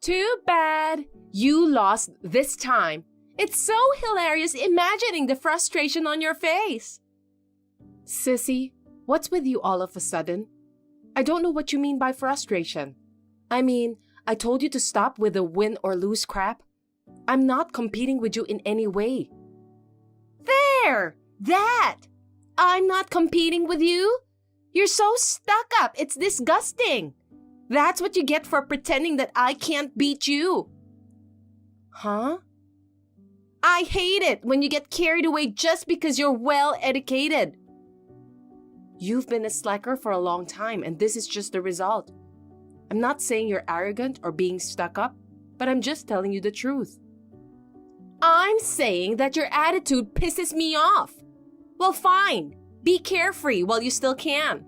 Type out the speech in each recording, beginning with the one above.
Too bad you lost this time. It's so hilarious imagining the frustration on your face. Sissy, what's with you all of a sudden? I don't know what you mean by frustration. I mean, I told you to stop with the win or lose crap. I'm not competing with you in any way. There! That! I'm not competing with you? You're so stuck up, it's disgusting. That's what you get for pretending that I can't beat you. Huh? I hate it when you get carried away just because you're well educated. You've been a slacker for a long time and this is just the result. I'm not saying you're arrogant or being stuck up, but I'm just telling you the truth. I'm saying that your attitude pisses me off. Well, fine. Be carefree while you still can.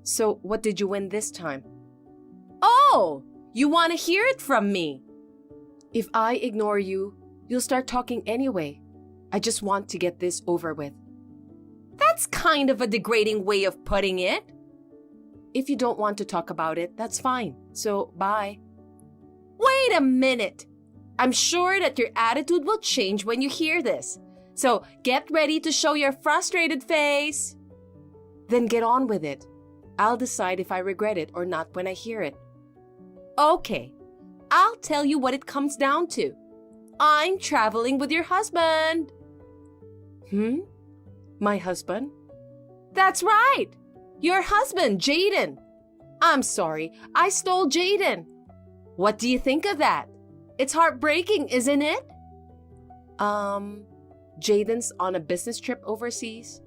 So, what did you win this time? Oh, you want to hear it from me? If I ignore you, you'll start talking anyway. I just want to get this over with. That's kind of a degrading way of putting it. If you don't want to talk about it, that's fine. So, bye. Wait a minute. I'm sure that your attitude will change when you hear this. So, get ready to show your frustrated face. Then get on with it. I'll decide if I regret it or not when I hear it. Okay, I'll tell you what it comes down to. I'm traveling with your husband. My husband? That's right. Your husband, Jaden. I'm sorry, I stole Jaden. What do you think of that? It's heartbreaking, isn't it? Jaden's on a business trip overseas.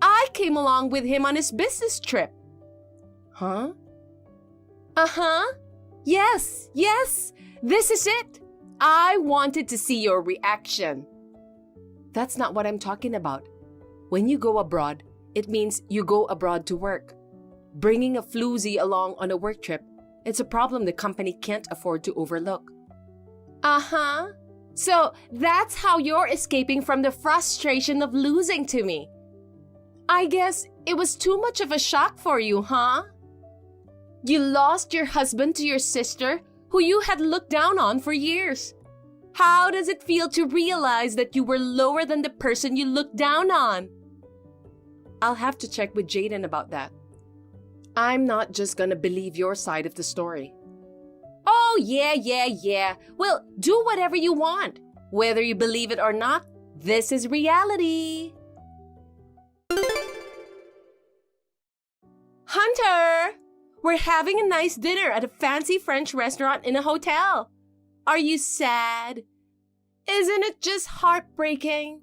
I came along with him on his business trip. Huh? Uh-huh. Yes, this is it. I wanted to see your reaction. That's not what I'm talking about. When you go abroad, it means you go abroad to work. Bringing a floozy along on a work trip, it's a problem the company can't afford to overlook. Uh-huh. So that's how you're escaping from the frustration of losing to me. I guess it was too much of a shock for you, huh? You lost your husband to your sister, who you had looked down on for years. How does it feel to realize that you were lower than the person you looked down on? I'll have to check with Jaden about that. I'm not just gonna believe your side of the story. Oh, yeah. Well, do whatever you want. Whether you believe it or not, this is reality. Hunter! We're having a nice dinner at a fancy French restaurant in a hotel. Are you sad? Isn't it just heartbreaking?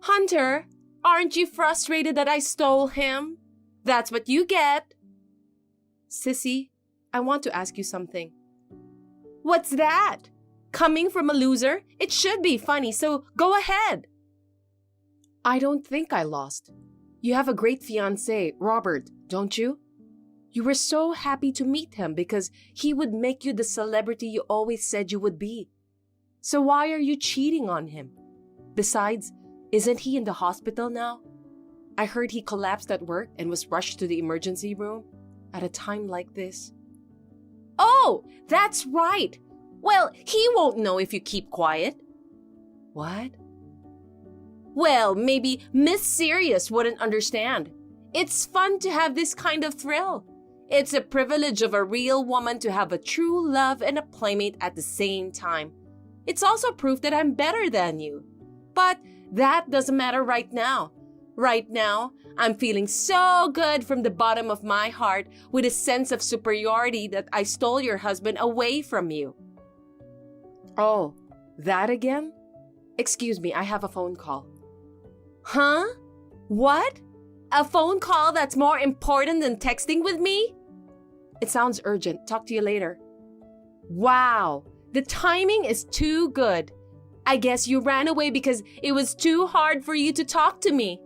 Hunter, aren't you frustrated that I stole him? That's what you get. Sissy, I want to ask you something. What's that? Coming from a loser, it should be funny, so go ahead. I don't think I lost. You have a great fiancé, Robert, don't you? You were so happy to meet him because he would make you the celebrity you always said you would be. So why are you cheating on him? Besides, isn't he in the hospital now? I heard he collapsed at work and was rushed to the emergency room at a time like this. Oh, that's right. Well, he won't know if you keep quiet. What? Well, maybe Miss Serious wouldn't understand. It's fun to have this kind of thrill. It's a privilege of a real woman to have a true love and a playmate at the same time. It's also proof that I'm better than you. But that doesn't matter right now. Right now, I'm feeling so good from the bottom of my heart with a sense of superiority that I stole your husband away from you. Oh, that again? Excuse me, I have a phone call. Huh? What? A phone call that's more important than texting with me? It sounds urgent. Talk to you later. Wow, the timing is too good. I guess you ran away because it was too hard for you to talk to me.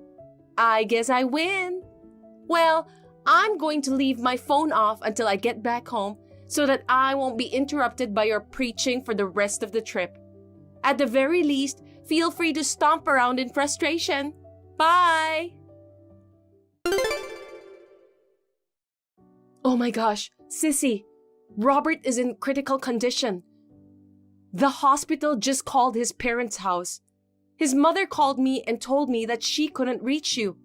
I guess I win. Well, I'm going to leave my phone off until I get back home so that I won't be interrupted by your preaching for the rest of the trip. At the very least, feel free to stomp around in frustration. Bye! Oh my gosh, Sissy, Robert is in critical condition. The hospital just called his parents' house. His mother called me and told me that she couldn't reach you.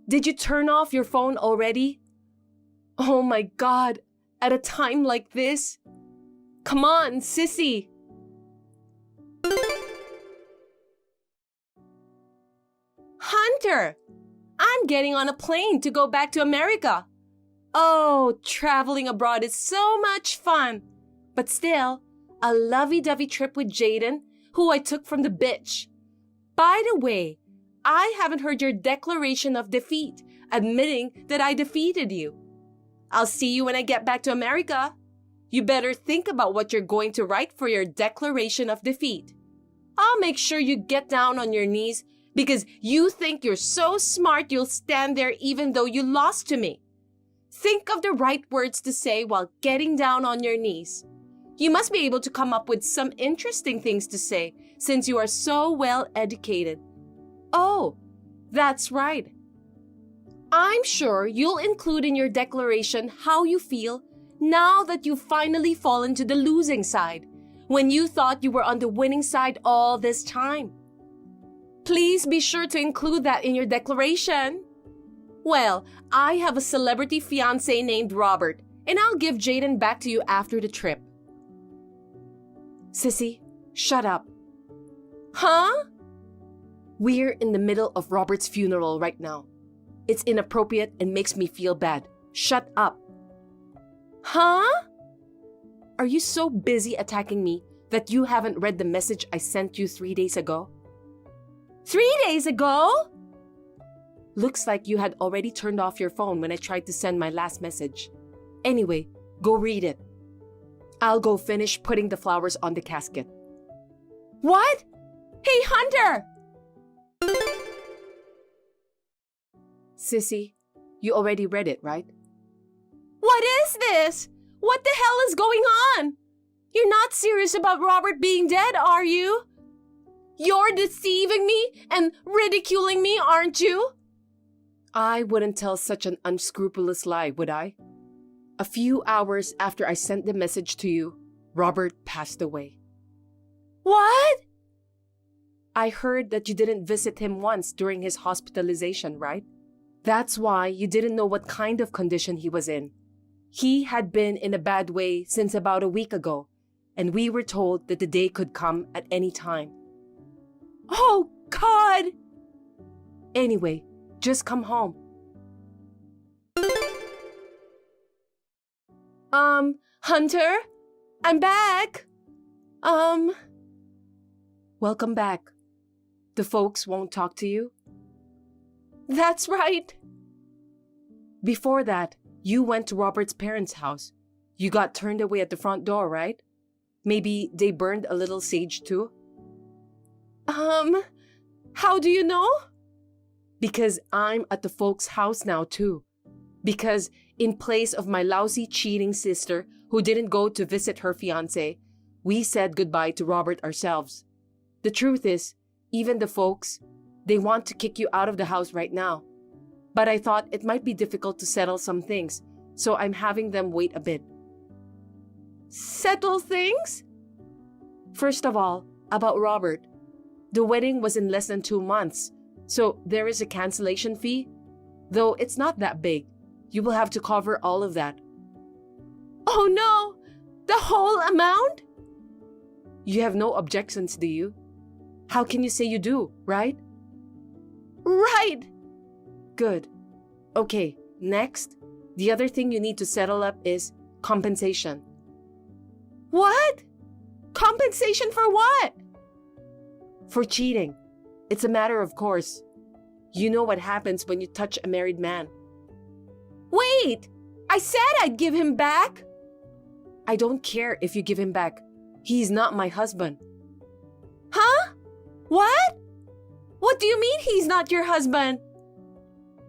Did you turn off your phone already? Oh my God, at a time like this? Come on, sissy. Hunter, I'm getting on a plane to go back to America. Oh, traveling abroad is so much fun. But still, a lovey-dovey trip with Jaden, who I took from the beach. By the way, I haven't heard your declaration of defeat, admitting that I defeated you. I'll see you when I get back to America. You better think about what you're going to write for your declaration of defeat. I'll make sure you get down on your knees because you think you're so smart you'll stand there even though you lost to me. Think of the right words to say while getting down on your knees. You must be able to come up with some interesting things to say since you are so well educated. Oh, that's right. I'm sure you'll include in your declaration how you feel now that you've finally fallen to the losing side when you thought you were on the winning side all this time. Please be sure to include that in your declaration. Well, I have a celebrity fiancé named Robert, and I'll give Jaden back to you after the trip. Sissy, shut up. Huh? We're in the middle of Robert's funeral right now. It's inappropriate and makes me feel bad. Shut up. Huh? Are you so busy attacking me that you haven't read the message I sent you 3 days ago? 3 days ago? Looks like you had already turned off your phone when I tried to send my last message. Anyway, go read it. I'll go finish putting the flowers on the casket. What? Hey, Hunter! Sissy, you already read it, right? What is this? What the hell is going on? You're not serious about Robert being dead, are you? You're deceiving me and ridiculing me, aren't you? I wouldn't tell such an unscrupulous lie, would I? A few hours after I sent the message to you, Robert passed away. What? I heard that you didn't visit him once during his hospitalization, right? That's why you didn't know what kind of condition he was in. He had been in a bad way since about a week ago, and we were told that the day could come at any time. Oh, God! Anyway, just come home. Hunter? I'm back. Welcome back. The folks won't talk to you? That's right. Before that, you went to Robert's parents' house. You got turned away at the front door, right? Maybe they burned a little sage too? How do you know? Because I'm at the folks' house now too. Because in place of my lousy cheating sister who didn't go to visit her fiancé, we said goodbye to Robert ourselves. The truth is, even the folks, they want to kick you out of the house right now. But I thought it might be difficult to settle some things, so I'm having them wait a bit. Settle things? First of all, about Robert. The wedding was in less than 2 months, so there is a cancellation fee. Though it's not that big, you will have to cover all of that. Oh no! The whole amount? You have no objections, do you? How can you say you do, right? Right! Good. Okay, next, the other thing you need to settle up is compensation. What? Compensation for what? For cheating. It's a matter of course. You know what happens when you touch a married man. Wait! I said I'd give him back! I don't care if you give him back. He's not my husband. Huh? What? What do you mean he's not your husband?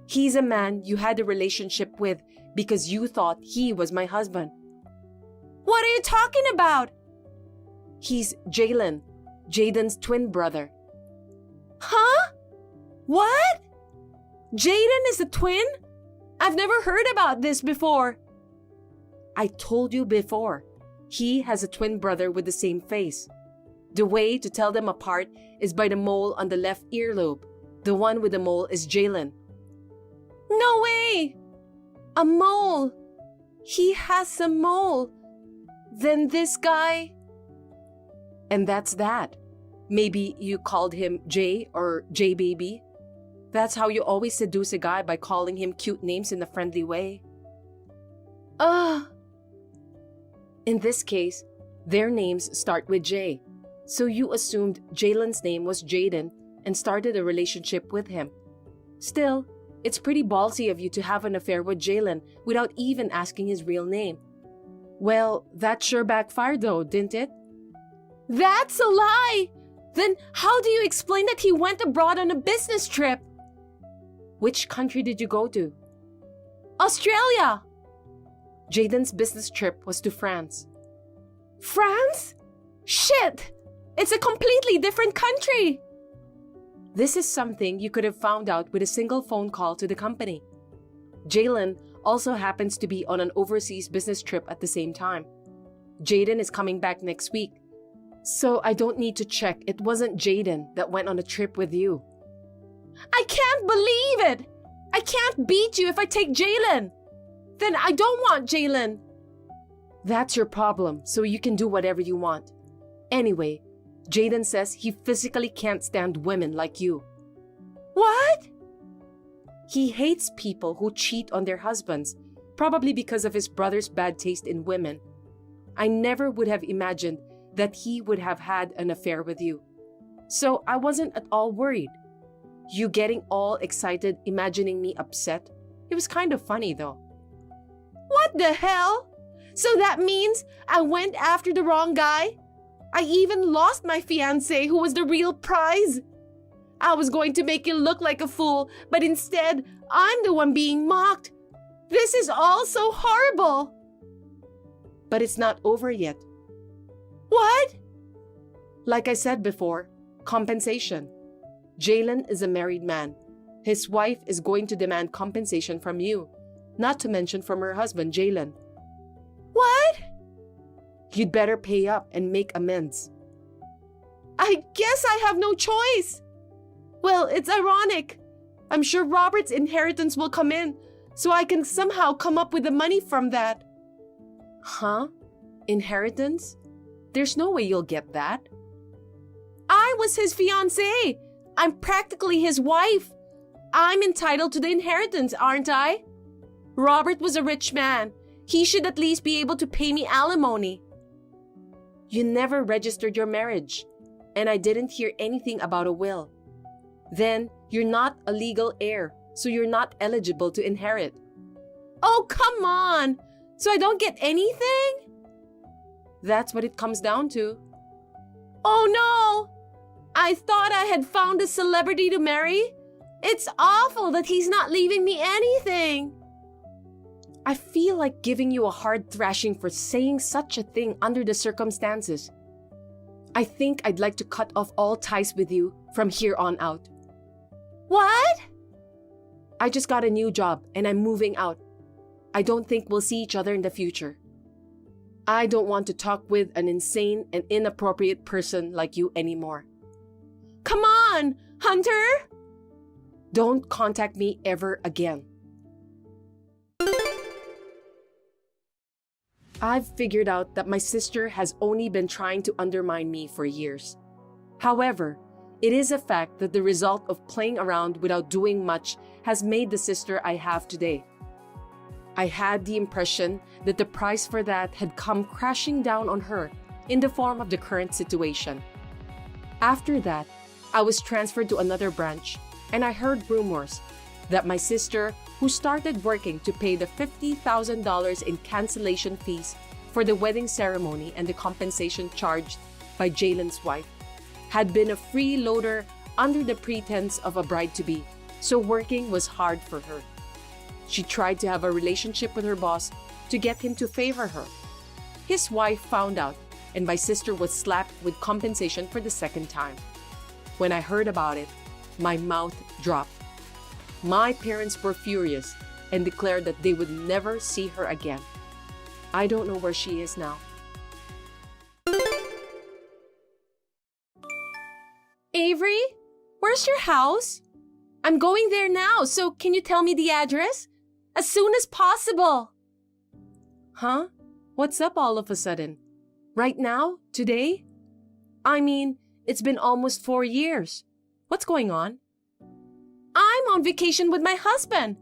He's a man you had a relationship with because you thought he was my husband. What are you talking about? He's Jalen, Jaden's twin brother. Huh? What? Jaden is a twin? I've never heard about this before. I told you before, he has a twin brother with the same face. The way to tell them apart is by the mole on the left earlobe. The one with the mole is Jalen. No way! A mole! He has a mole! Then this guy... And that's that. Maybe you called him Jay or J Baby. That's how you always seduce a guy, by calling him cute names in a friendly way. In this case, their names start with J. So you assumed Jalen's name was Jaden and started a relationship with him. Still, it's pretty ballsy of you to have an affair with Jalen without even asking his real name. Well, that sure backfired though, didn't it? That's a lie! Then how do you explain that he went abroad on a business trip? Which country did you go to? Australia! Jaden's business trip was to France. France? Shit! It's a completely different country! This is something you could have found out with a single phone call to the company. Jalen also happens to be on an overseas business trip at the same time. Jaden is coming back next week. So I don't need to check. It wasn't Jaden that went on a trip with you. I can't believe it! I can't beat you if I take Jalen! Then I don't want Jalen! That's your problem, so you can do whatever you want. Anyway, Jaden says he physically can't stand women like you. What? He hates people who cheat on their husbands, probably because of his brother's bad taste in women. I never would have imagined that he would have had an affair with you. So I wasn't at all worried. You getting all excited, imagining me upset, it was kind of funny though. What the hell? So that means I went after the wrong guy? I even lost my fiancé, who was the real prize. I was going to make you look like a fool, but instead, I'm the one being mocked. This is all so horrible. But it's not over yet. What? Like I said before, compensation. Jalen is a married man. His wife is going to demand compensation from you, not to mention from her husband, Jalen. What? You'd better pay up and make amends. I guess I have no choice. Well, it's ironic. I'm sure Robert's inheritance will come in, so I can somehow come up with the money from that. Huh? Inheritance? There's no way you'll get that. I was his fiancée. I'm practically his wife. I'm entitled to the inheritance, aren't I? Robert was a rich man. He should at least be able to pay me alimony. You never registered your marriage, and I didn't hear anything about a will. Then, you're not a legal heir, so you're not eligible to inherit. Oh, come on! So I don't get anything? That's what it comes down to. Oh no! I thought I had found a celebrity to marry. It's awful that he's not leaving me anything. I feel like giving you a hard thrashing for saying such a thing under the circumstances. I think I'd like to cut off all ties with you from here on out. What? I just got a new job and I'm moving out. I don't think we'll see each other in the future. I don't want to talk with an insane and inappropriate person like you anymore. Come on, Hunter! Don't contact me ever again. I've figured out that my sister has only been trying to undermine me for years. However, it is a fact that the result of playing around without doing much has made the sister I have today. I had the impression that the price for that had come crashing down on her in the form of the current situation. After that, I was transferred to another branch, and I heard rumors that my sister, who started working to pay the $50,000 in cancellation fees for the wedding ceremony and the compensation charged by Jalen's wife, had been a freeloader under the pretense of a bride-to-be, so working was hard for her. She tried to have a relationship with her boss to get him to favor her. His wife found out, and my sister was slapped with compensation for the second time. When I heard about it, my mouth dropped. My parents were furious and declared that they would never see her again. I don't know where she is now. Avery, where's your house? I'm going there now, so can you tell me the address? As soon as possible. Huh? What's up all of a sudden? Right now? Today? I mean, it's been almost 4 years. What's going on? I'm on vacation with my husband.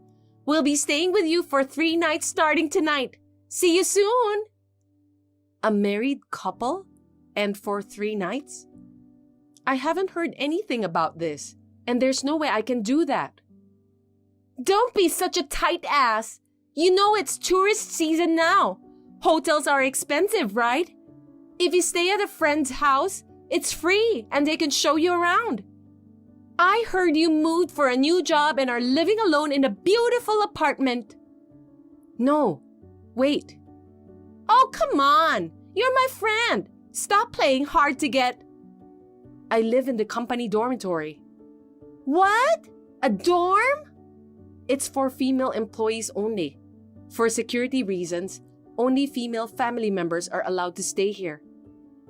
We'll be staying with you for 3 nights starting tonight. See you soon. A married couple? And for 3 nights? I haven't heard anything about this, and there's no way I can do that. Don't be such a tight ass. You know it's tourist season now. Hotels are expensive, right? If you stay at a friend's house, it's free and they can show you around. I heard you moved for a new job and are living alone in a beautiful apartment. No, wait. Oh, come on. You're my friend. Stop playing hard to get. I live in the company dormitory. What? A dorm? It's for female employees only. For security reasons, only female family members are allowed to stay here.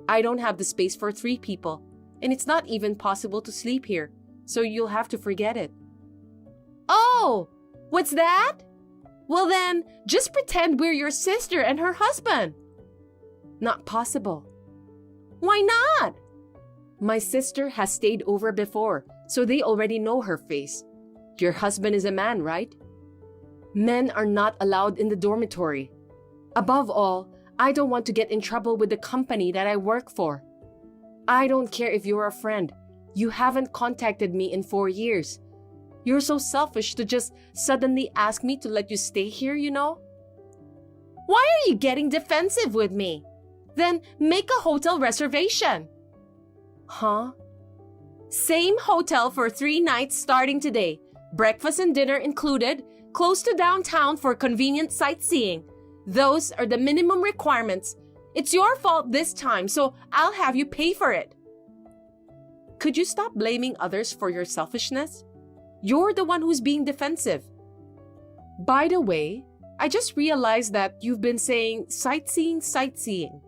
I don't have the space for 3 people, and it's not even possible to sleep here, so you'll have to forget it. Oh, what's that? Well then, just pretend we're your sister and her husband. Not possible. Why not? My sister has stayed over before, so they already know her face. Your husband is a man, right? Men are not allowed in the dormitory. Above all, I don't want to get in trouble with the company that I work for. I don't care if you're a friend. You haven't contacted me in 4 years. You're so selfish to just suddenly ask me to let you stay here, you know? Why are you getting defensive with me? Then make a hotel reservation. Huh? Same hotel for 3 nights starting today. Breakfast and dinner included, close to downtown for convenient sightseeing. Those are the minimum requirements. It's your fault this time, so I'll have you pay for it. Could you stop blaming others for your selfishness? You're the one who's being defensive. By the way, I just realized that you've been saying sightseeing.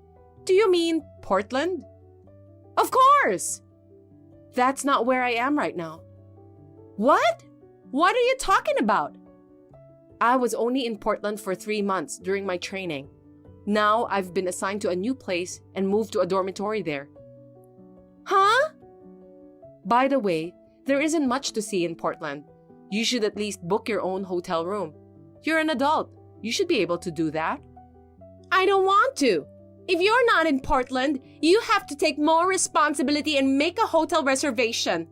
Do you mean Portland? Of course! That's not where I am right now. What? What are you talking about? I was only in Portland for 3 months during my training. Now I've been assigned to a new place and moved to a dormitory there. Huh? By the way, there isn't much to see in Portland. You should at least book your own hotel room. You're an adult. You should be able to do that. I don't want to. If you're not in Portland, you have to take more responsibility and make a hotel reservation.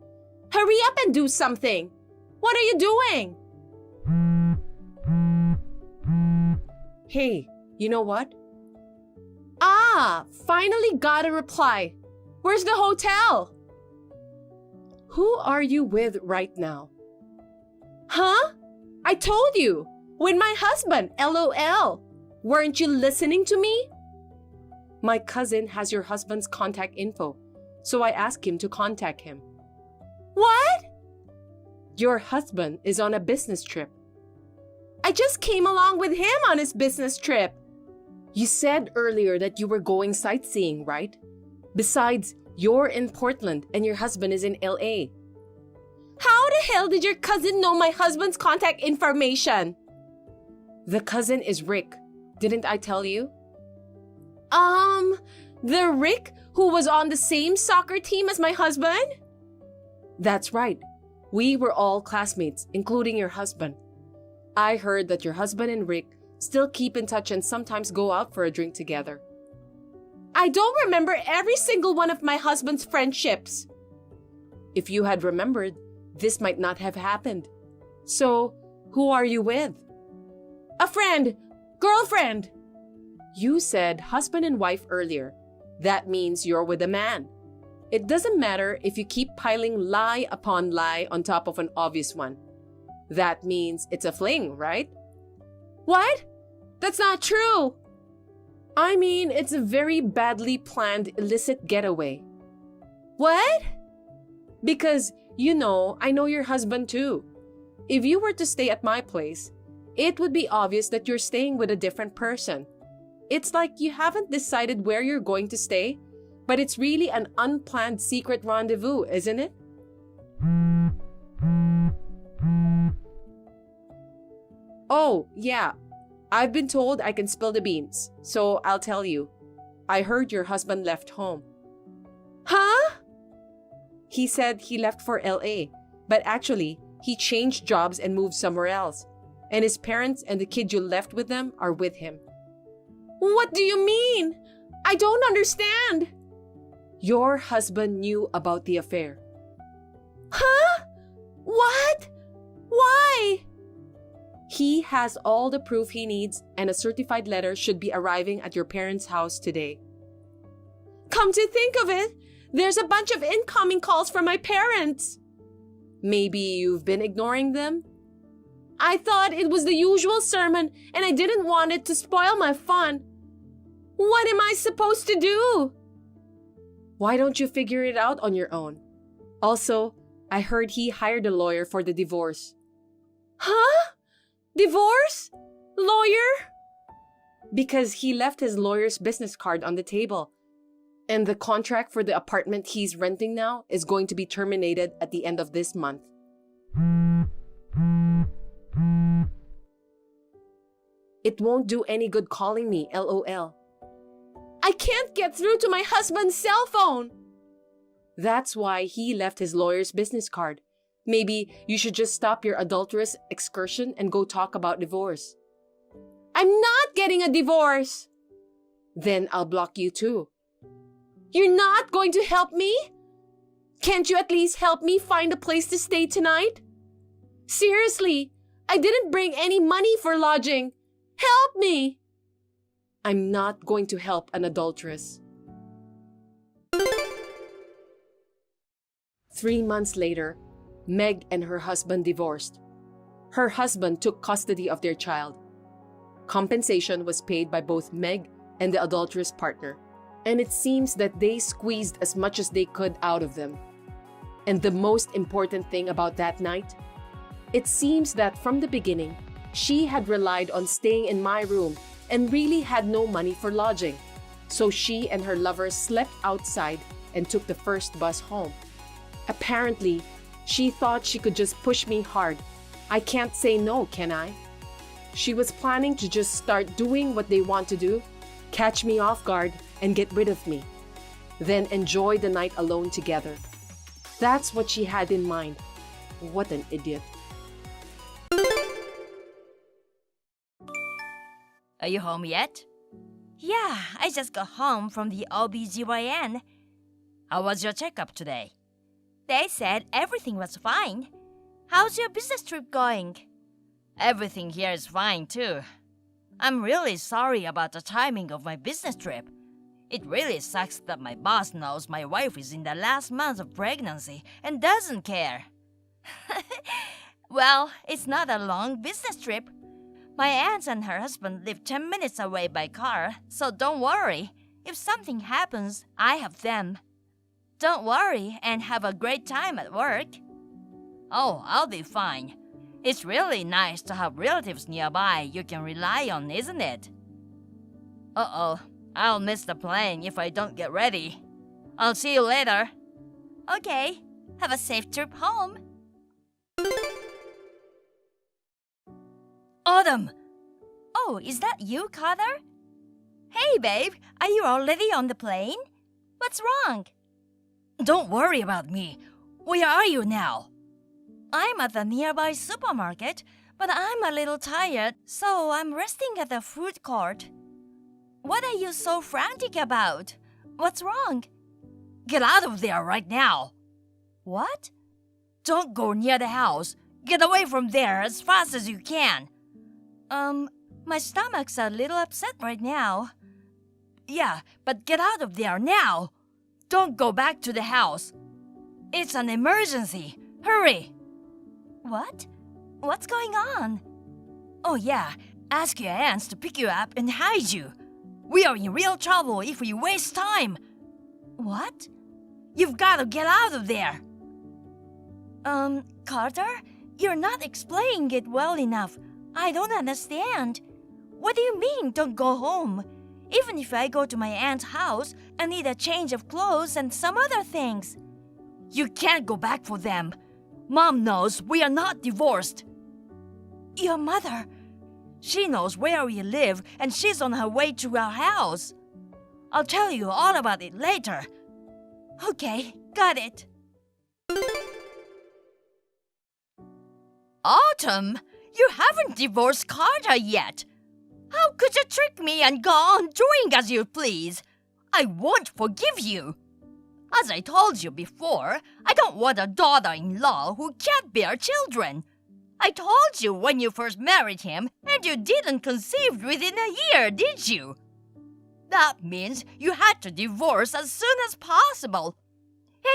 Hurry up and do something. What are you doing? Hey, you know what? Ah, finally got a reply. Where's the hotel? Who are you with right now? Huh? I told you. With my husband, LOL. Weren't you listening to me? My cousin has your husband's contact info, so I asked him to contact him. What? Your husband is on a business trip. I just came along with him on his business trip. You said earlier that you were going sightseeing, right? Besides, you're in Portland and your husband is in LA. How the hell did your cousin know my husband's contact information? The cousin is Rick. Didn't I tell you? The Rick who was on the same soccer team as my husband? That's right. We were all classmates, including your husband. I heard that your husband and Rick still keep in touch and sometimes go out for a drink together. I don't remember every single one of my husband's friendships. If you had remembered, this might not have happened. So, who are you with? A friend. Girlfriend. You said husband and wife earlier. That means you're with a man. It doesn't matter if you keep piling lie upon lie on top of an obvious one. That means it's a fling, right? What? That's not true. I mean, it's a very badly planned illicit getaway. What? Because, you know, I know your husband too. If you were to stay at my place, it would be obvious that you're staying with a different person. It's like you haven't decided where you're going to stay, but it's really an unplanned secret rendezvous, isn't it? Oh, yeah. I've been told I can spill the beans, so I'll tell you. I heard your husband left home. Huh? He said he left for LA, but actually, he changed jobs and moved somewhere else. And his parents and the kid you left with them are with him. What do you mean? I don't understand. Your husband knew about the affair. Huh? What? Why? He has all the proof he needs, and a certified letter should be arriving at your parents' house today. Come to think of it, there's a bunch of incoming calls from my parents. Maybe you've been ignoring them? I thought it was the usual sermon, and I didn't want it to spoil my fun. What am I supposed to do? Why don't you figure it out on your own? Also, I heard he hired a lawyer for the divorce. Huh? Divorce? Lawyer? Because he left his lawyer's business card on the table. And the contract for the apartment he's renting now is going to be terminated at the end of this month. It won't do any good calling me, LOL. I can't get through to my husband's cell phone. That's why he left his lawyer's business card. Maybe you should just stop your adulterous excursion and go talk about divorce. I'm not getting a divorce. Then I'll block you too. You're not going to help me? Can't you at least help me find a place to stay tonight? Seriously, I didn't bring any money for lodging. Help me! I'm not going to help an adulteress. 3 months later, Meg and her husband divorced. Her husband took custody of their child. Compensation was paid by both Meg and the adulterous partner, and it seems that they squeezed as much as they could out of them. And the most important thing about that night, it seems that from the beginning, she had relied on staying in my room and really had no money for lodging. So she and her lover slept outside and took the first bus home. Apparently, she thought she could just push me hard. I can't say no, can I? She was planning to just start doing what they want to do, catch me off guard, and get rid of me. Then enjoy the night alone together. That's what she had in mind. What an idiot. Are you home yet? Yeah, I just got home from the OBGYN. How was your checkup today? They said everything was fine. How's your business trip going? Everything here is fine too. I'm really sorry about the timing of my business trip. It really sucks that my boss knows my wife is in the last month of pregnancy and doesn't care. Well, it's not a long business trip. My aunt and her husband live 10 minutes away by car, so don't worry. If something happens, I have them. Don't worry and have a great time at work. Oh, I'll be fine. It's really nice to have relatives nearby you can rely on, isn't it? Uh-oh, I'll miss the plane if I don't get ready. I'll see you later. Okay, have a safe trip home. Autumn! Oh, is that you, Carter? Hey, babe, are you already on the plane? What's wrong? Don't worry about me. Where are you now? I'm at the nearby supermarket, but I'm a little tired, so I'm resting at the food court. What are you so frantic about? What's wrong? Get out of there right now. What? Don't go near the house. Get away from there as fast as you can. My stomach's a little upset right now. Yeah, but get out of there now. Don't go back to the house. It's an emergency. Hurry. What? What's going on? Oh yeah, ask your aunts to pick you up and hide you. We are in real trouble if we waste time. What? You've got to get out of there. Carter, you're not explaining it well enough. I don't understand. What do you mean, don't go home? even if I go to my aunt's house and need a change of clothes and some other things. You can't go back for them. Mom knows we are not divorced. Your mother, she knows where we live and she's on her way to our house. I'll tell you all about it later. Okay, got it. Autumn, you haven't divorced Carter yet. How could you trick me and go on doing as you please? I won't forgive you. As I told you before, I don't want a daughter-in-law who can't bear children. I told you when you first married him, and you didn't conceive within a year, did you? That means you had to divorce as soon as possible.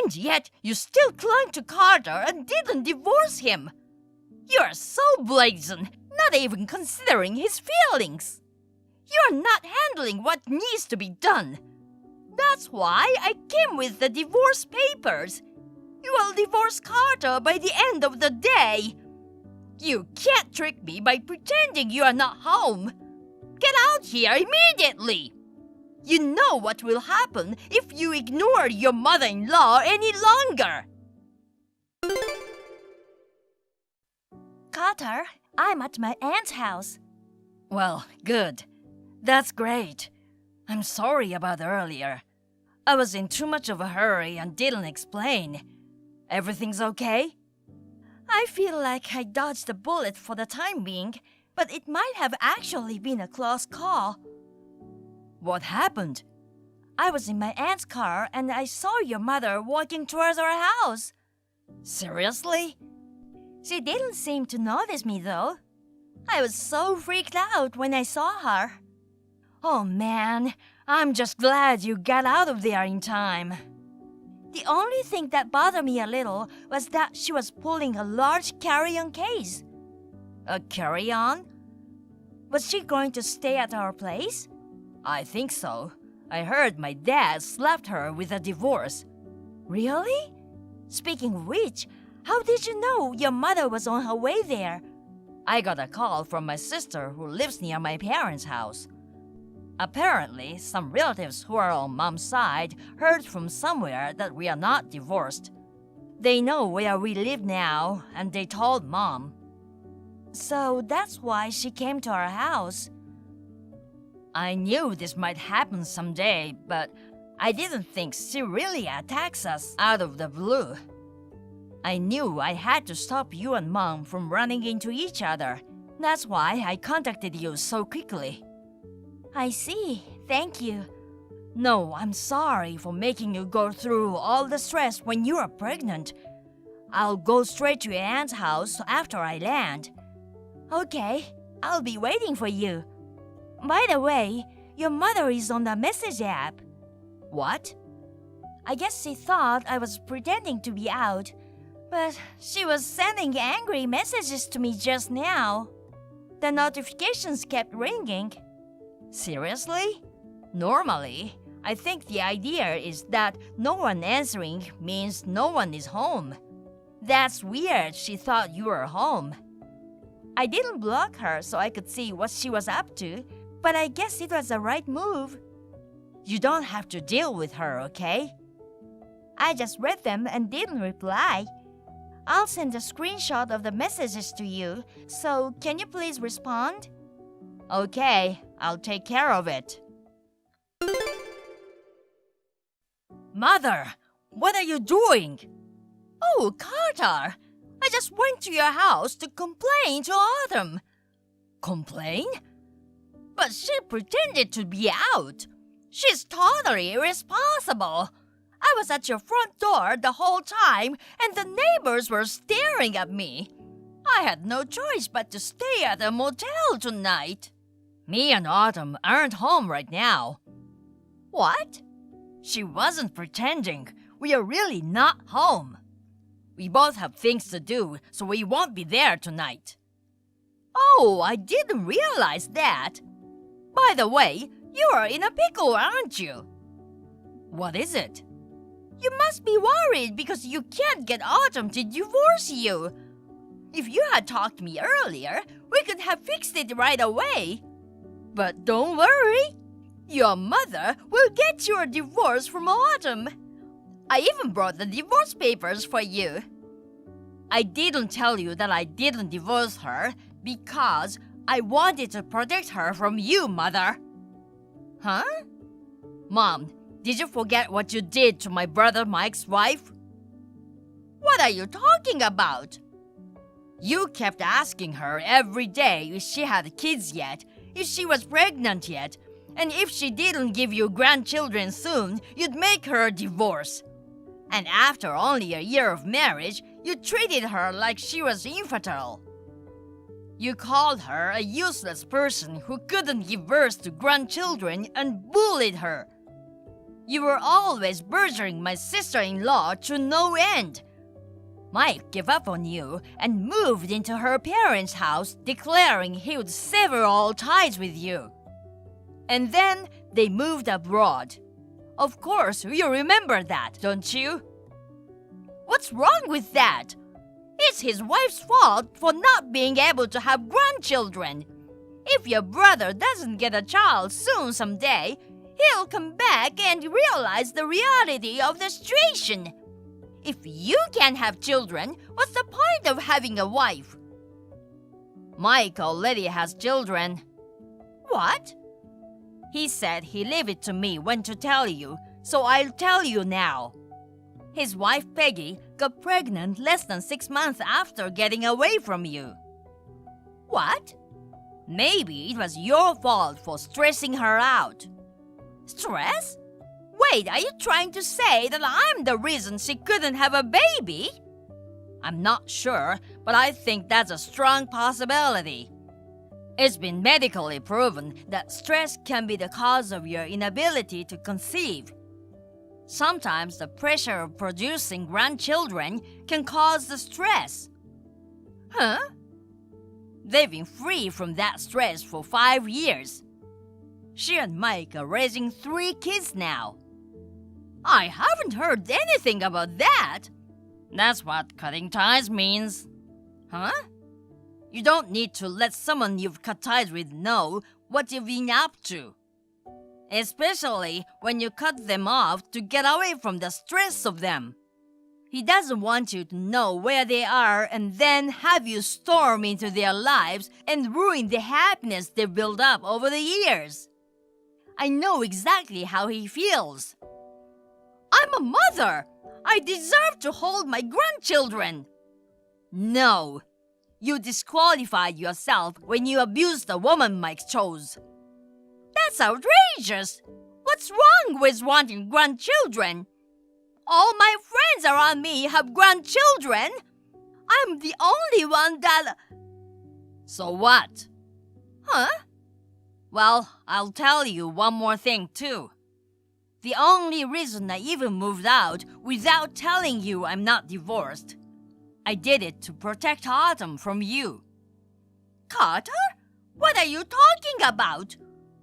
And yet you still clung to Carter and didn't divorce him. You're so brazen, not even considering his feelings. You're not handling what needs to be done. That's why I came with the divorce papers. You will divorce Carter by the end of the day. You can't trick me by pretending you are not home. Get out here immediately. You know what will happen if you ignore your mother-in-law any longer. Carter, I'm at my aunt's house. Well, good. That's great. I'm sorry about earlier. I was in too much of a hurry and didn't explain. Everything's okay? I feel like I dodged a bullet for the time being, but it might have actually been a close call. What happened? I was in my aunt's car and I saw your mother walking towards our house. Seriously? She didn't seem to notice me though. I was so freaked out when I saw her. Oh man, I'm just glad you got out of there in time. The only thing that bothered me a little was that she was pulling a large carry-on case. A carry-on? Was she going to stay at our place? I think so. I heard my dad slapped her with a divorce. Really? Speaking of which, how did you know your mother was on her way there? I got a call from my sister who lives near my parents' house. Apparently, some relatives who are on Mom's side heard from somewhere that we are not divorced. They know where we live now, and they told Mom. So that's why she came to our house. I knew this might happen someday, but I didn't think she really attacks us out of the blue. I knew I had to stop you and Mom from running into each other. That's why I contacted you so quickly. I see. Thank you. No, I'm sorry for making you go through all the stress when you are pregnant. I'll go straight to your aunt's house after I land. Okay, I'll be waiting for you. By the way, your mother is on the message app. What? I guess she thought I was pretending to be out, but she was sending angry messages to me just now. The notifications kept ringing. Seriously? Normally, I think the idea is that no one answering means no one is home. That's weird she thought you were home. I didn't block her so I could see what she was up to, but I guess it was the right move. You don't have to deal with her, okay? I just read them and didn't reply. I'll send a screenshot of the messages to you, so can you please respond? Okay, I'll take care of it. Mother, what are you doing? Oh, Carter, I just went to your house to complain to Autumn. Complain? But she pretended to be out. She's totally irresponsible. I was at your front door the whole time and the neighbors were staring at me. I had no choice but to stay at a motel tonight. Me and Autumn aren't home right now. What? She wasn't pretending. We are really not home. We both have things to do, so we won't be there tonight. Oh, I didn't realize that. By the way, you are in a pickle, aren't you? What is it? You must be worried because you can't get Autumn to divorce you. If you had talked to me earlier, we could have fixed it right away. But don't worry. Your mother will get you a divorce from Autumn. I even brought the divorce papers for you. I didn't tell you that I didn't divorce her because I wanted to protect her from you, Mother. Huh? Mom, did you forget what you did to my brother Mike's wife? What are you talking about? You kept asking her every day if she had kids yet, if she was pregnant yet, and if she didn't give you grandchildren soon, you'd make her divorce. And after only a year of marriage, you treated her like she was infertile. You called her a useless person who couldn't give birth to grandchildren and bullied her. You were always badgering my sister-in-law to no end. Mike gave up on you and moved into her parents' house, declaring he would sever all ties with you. And then they moved abroad. Of course, you remember that, don't you? What's wrong with that? It's his wife's fault for not being able to have grandchildren. If your brother doesn't get a child soon someday, he'll come back and realize the reality of the situation. If you can't have children, what's the point of having a wife? Mike already has children. What? He said he leave it to me when to tell you, so I'll tell you now. His wife Peggy got pregnant less than 6 months after getting away from you. What? Maybe it was your fault for stressing her out. Stress? Wait, are you trying to say that I'm the reason she couldn't have a baby? I'm not sure, but I think that's a strong possibility. It's been medically proven that stress can be the cause of your inability to conceive. Sometimes the pressure of producing grandchildren can cause the stress. Huh? They've been free from that stress for 5 years. She and Mike are raising 3 kids now. I haven't heard anything about that. That's what cutting ties means. Huh? You don't need to let someone you've cut ties with know what you've been up to. Especially when you cut them off to get away from the stress of them. He doesn't want you to know where they are and then have you storm into their lives and ruin the happiness they've built up over the years. I know exactly how he feels. I'm a mother. I deserve to hold my grandchildren. No. You disqualified yourself when you abused the woman Mike chose. That's outrageous. What's wrong with wanting grandchildren? All my friends around me have grandchildren. I'm the only one that... So what? Huh? Well, I'll tell you one more thing too. The only reason I even moved out without telling you I'm not divorced, I did it to protect Autumn from you. Carter? What are you talking about?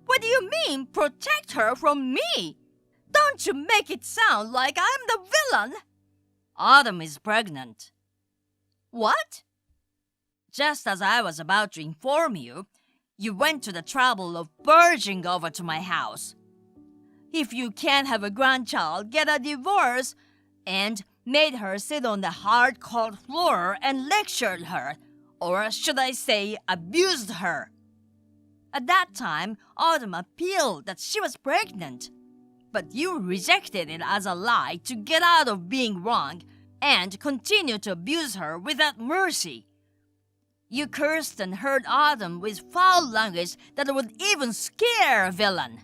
What do you mean, protect her from me? Don't you make it sound like I'm the villain. Autumn is pregnant. What? Just as I was about to inform you, you went to the trouble of barging over to my house. If you can't have a grandchild, get a divorce, and made her sit on the hard, cold floor and lectured her, or should I say, abused her. At that time, Autumn appealed that she was pregnant, but you rejected it as a lie to get out of being wrong and continued to abuse her without mercy. You cursed and hurt Autumn with foul language that would even scare a villain.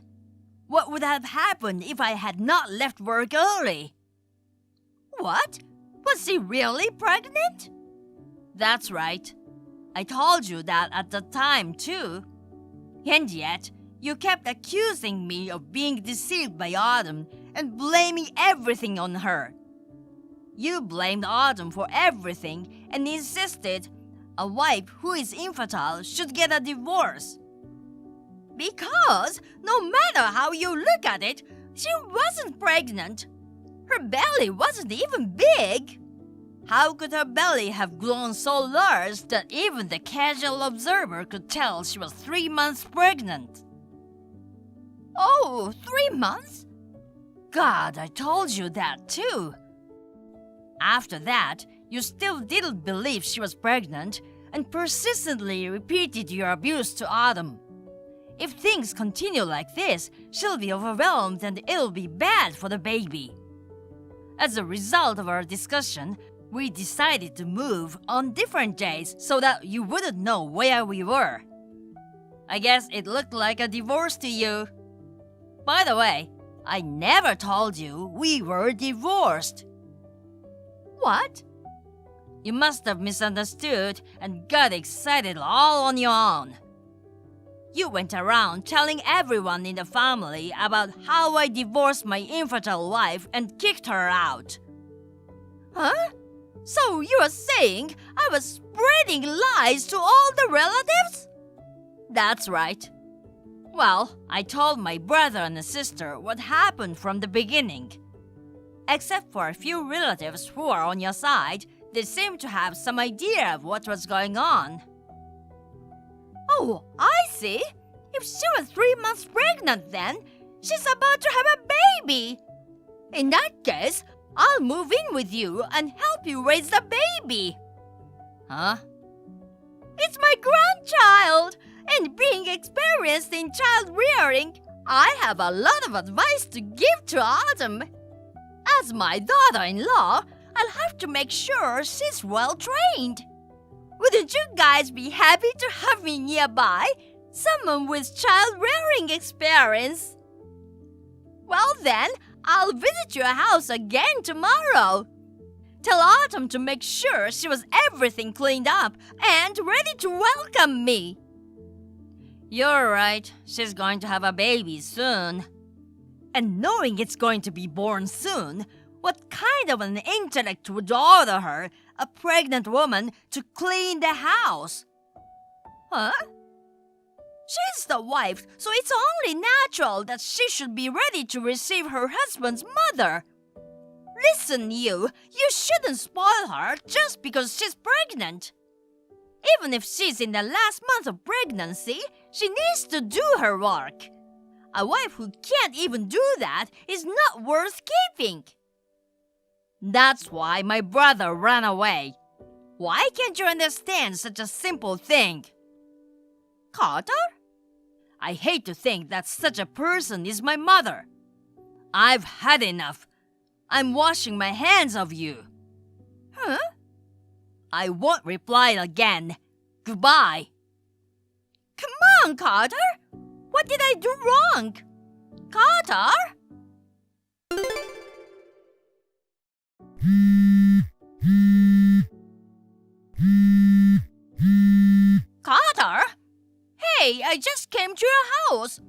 What would have happened if I had not left work early? What? Was she really pregnant? That's right. I told you that at the time, too. And yet, you kept accusing me of being deceived by Autumn and blaming everything on her. You blamed Autumn for everything and insisted a wife who is infertile should get a divorce. Because, no matter how you look at it, she wasn't pregnant. Her belly wasn't even big. How could her belly have grown so large that even the casual observer could tell she was 3 months pregnant? Oh, 3 months? God, I told you that too. After that, you still didn't believe she was pregnant and persistently repeated your abuse to Autumn. If things continue like this, she'll be overwhelmed and it'll be bad for the baby. As a result of our discussion, we decided to move on different days so that you wouldn't know where we were. I guess it looked like a divorce to you. By the way, I never told you we were divorced. What? You must have misunderstood and got excited all on your own. You went around telling everyone in the family about how I divorced my infertile wife and kicked her out. Huh? So you are saying I was spreading lies to all the relatives? That's right. Well, I told my brother and sister what happened from the beginning. Except for a few relatives who are on your side, they seem to have some idea of what was going on. Oh, I see. If she was 3 months pregnant then, she's about to have a baby. In that case, I'll move in with you and help you raise the baby. Huh? It's my grandchild, and being experienced in child rearing, I have a lot of advice to give to Autumn. As my daughter-in-law, I'll have to make sure she's well trained. Wouldn't you guys be happy to have me nearby? Someone with child-rearing experience. Well then, I'll visit your house again tomorrow. Tell Autumn to make sure she was everything cleaned up and ready to welcome me. You're right. She's going to have a baby soon. And knowing it's going to be born soon, what kind of an intellect would order her, a pregnant woman, to clean the house? Huh? She's the wife, so it's only natural that she should be ready to receive her husband's mother. Listen, you shouldn't spoil her just because she's pregnant. Even if she's in the last month of pregnancy, she needs to do her work. A wife who can't even do that is not worth keeping. That's why my brother ran away. Why can't you understand such a simple thing? Carter? I hate to think that such a person is my mother. I've had enough. I'm washing my hands of you. Huh? I won't reply again. Goodbye. Come on, Carter. What did I do wrong? Carter? Carter? Hey, I just came to your house.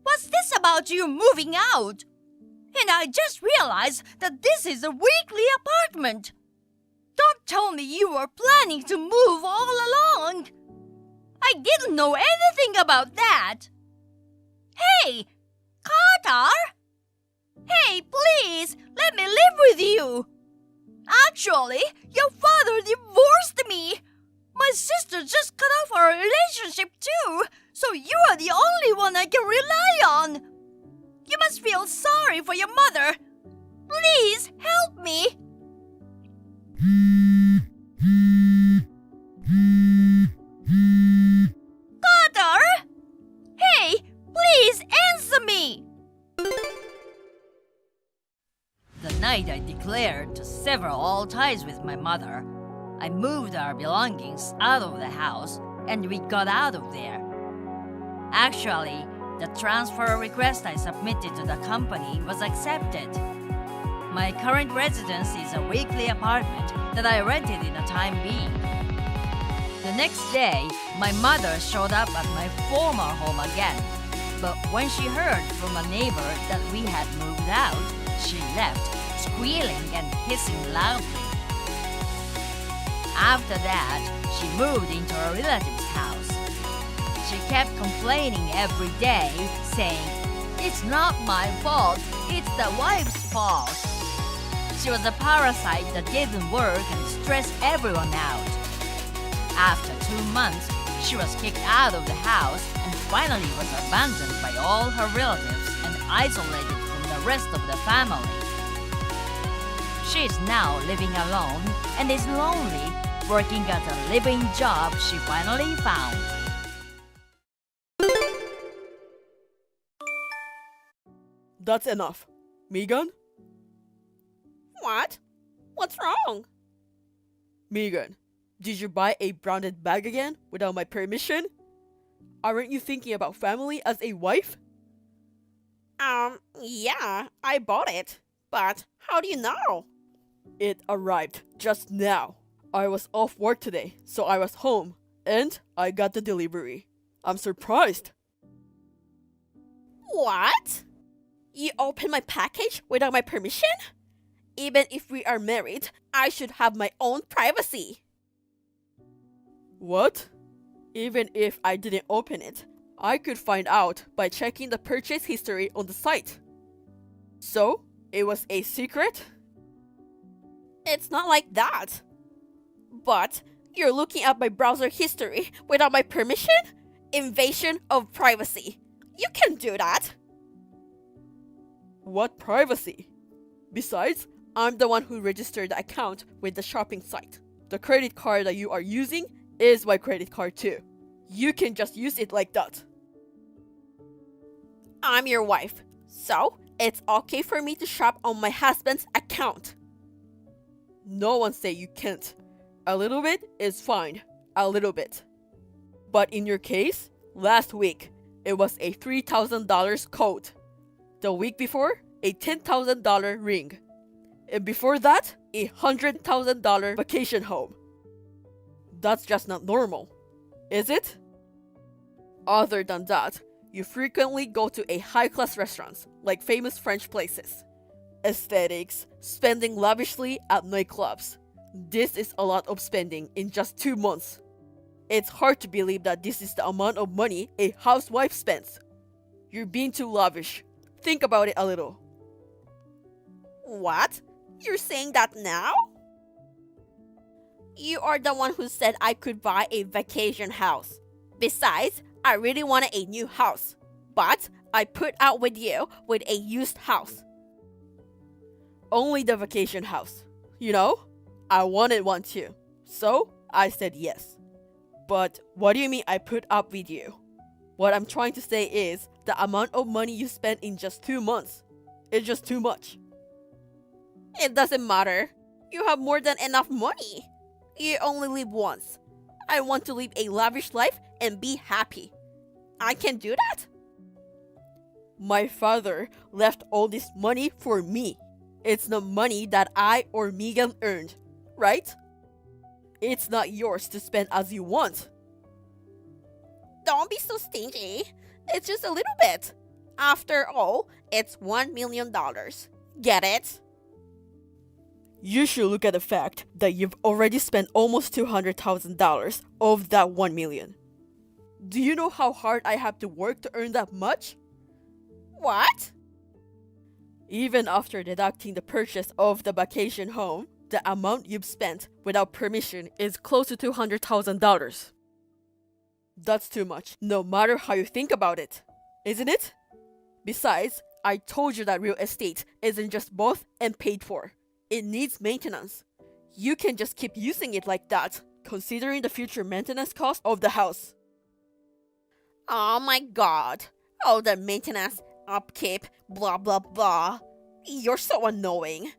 What's this about you moving out? And I just realized that this is a weekly apartment. Don't tell me you were planning to move all along. I didn't know anything about that. Hey, Carter! Hey, please, let me live with you. Actually, your father divorced me. My sister just cut off our relationship too, so you are the only one I can rely on. You must feel sorry for your mother. Please help me. Carter! Hey, please answer me. The night I declared to sever all ties with my mother, I moved our belongings out of the house and we got out of there. Actually, the transfer request I submitted to the company was accepted. My current residence is a weekly apartment that I rented in the time being. The next day, my mother showed up at my former home again. But when she heard from a neighbor that we had moved out, she left, squealing and hissing loudly. After that, she moved into a relative's house. She kept complaining every day, saying, "It's not my fault, it's the wife's fault." She was a parasite that didn't work and stressed everyone out. After 2 months, She was kicked out of the house and finally was abandoned by all her relatives and isolated from the rest of the family. She is now living alone and is lonely, working at a living job she finally found. That's enough. Megan? What? What's wrong? Megan, did you buy a branded bag again without my permission? Aren't you thinking about family as a wife? Yeah, I bought it. But how do you know? It arrived just now. I was off work today, so I was home, and I got the delivery. I'm surprised. What? You opened my package without my permission? Even if we are married, I should have my own privacy. What? Even if I didn't open it, I could find out by checking the purchase history on the site. So, it was a secret? It's not like that. But you're looking at my browser history without my permission? Invasion of privacy. You can do that. What privacy? Besides, I'm the one who registered the account with the shopping site. The credit card that you are using is my credit card too. You can just use it like that. I'm your wife, so it's okay for me to shop on my husband's account. No one say you can't. A little bit is fine. A little bit. But in your case, last week, it was a $3,000 coat. The week before, a $10,000 ring. And before that, a $100,000 vacation home. That's just not normal, is it? Other than that, you frequently go to a high-class restaurants, like famous French places. Aesthetics, spending lavishly at nightclubs. This is a lot of spending in just 2 months. It's hard to believe that this is the amount of money a housewife spends. You're being too lavish. Think about it a little. What? You're saying that now? You are the one who said I could buy a vacation house. Besides, I really wanted a new house. But I put out with you with a used house. Only the vacation house. You know, I wanted one too. So, I said yes. But what do you mean I put up with you? What I'm trying to say is, the amount of money you spent in just 2 months is just too much. It doesn't matter. You have more than enough money. You only live once. I want to live a lavish life and be happy. I can do that? My father left all this money for me. It's not money that I or Megan earned, right? It's not yours to spend as you want. Don't be so stingy. It's just a little bit. After all, it's $1 million. Get it? You should look at the fact that you've already spent almost $200,000 of that $1 million. Do you know how hard I have to work to earn that much? What? Even after deducting the purchase of the vacation home, the amount you've spent without permission is close to $200,000. That's too much, no matter how you think about it, isn't it? Besides, I told you that real estate isn't just bought and paid for. It needs maintenance. You can just keep using it like that, considering the future maintenance cost of the house. Oh my god. All the maintenance, upkeep, blah blah blah. You're so annoying.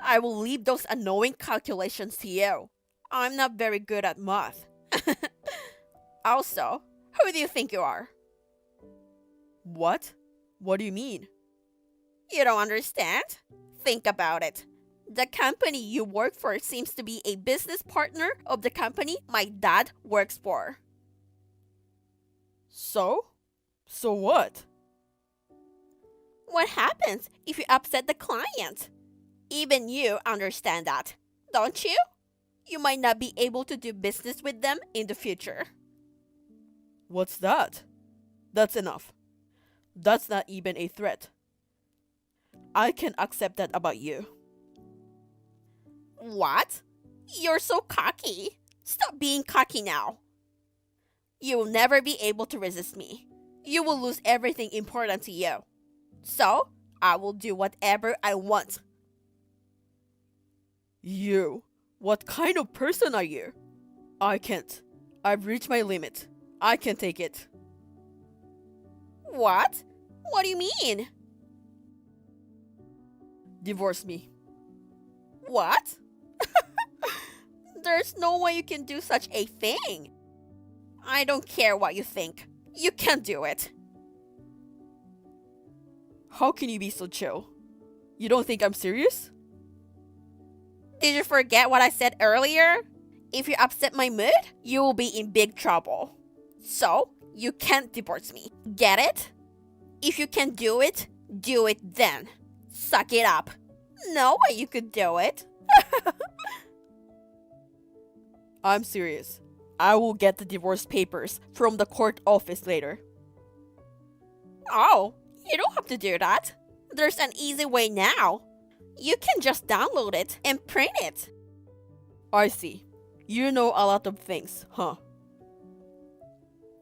I will leave those annoying calculations to you. I'm not very good at math. Also, who do you think you are? What? What do you mean? You don't understand? Think about it. The company you work for seems to be a business partner of the company my dad works for. So? So what? What happens if you upset the client? Even you understand that, don't you? You might not be able to do business with them in the future. What's that? That's enough. That's not even a threat. I can accept that about you. What? You're so cocky. Stop being cocky now. You will never be able to resist me. You will lose everything important to you. So, I will do whatever I want. You. What kind of person are you? I can't. I've reached my limit. I can't take it. What? What do you mean? Divorce me. What? There's no way you can do such a thing. I don't care what you think. You can't do it. How can you be so chill? You don't think I'm serious? Did you forget what I said earlier? If you upset my mood, you will be in big trouble. So, you can't divorce me. Get it? If you can do it then. Suck it up. No way you could do it. I'm serious. I will get the divorce papers from the court office later. Oh, you don't have to do that. There's an easy way now. You can just download it and print it. I see. You know a lot of things, huh?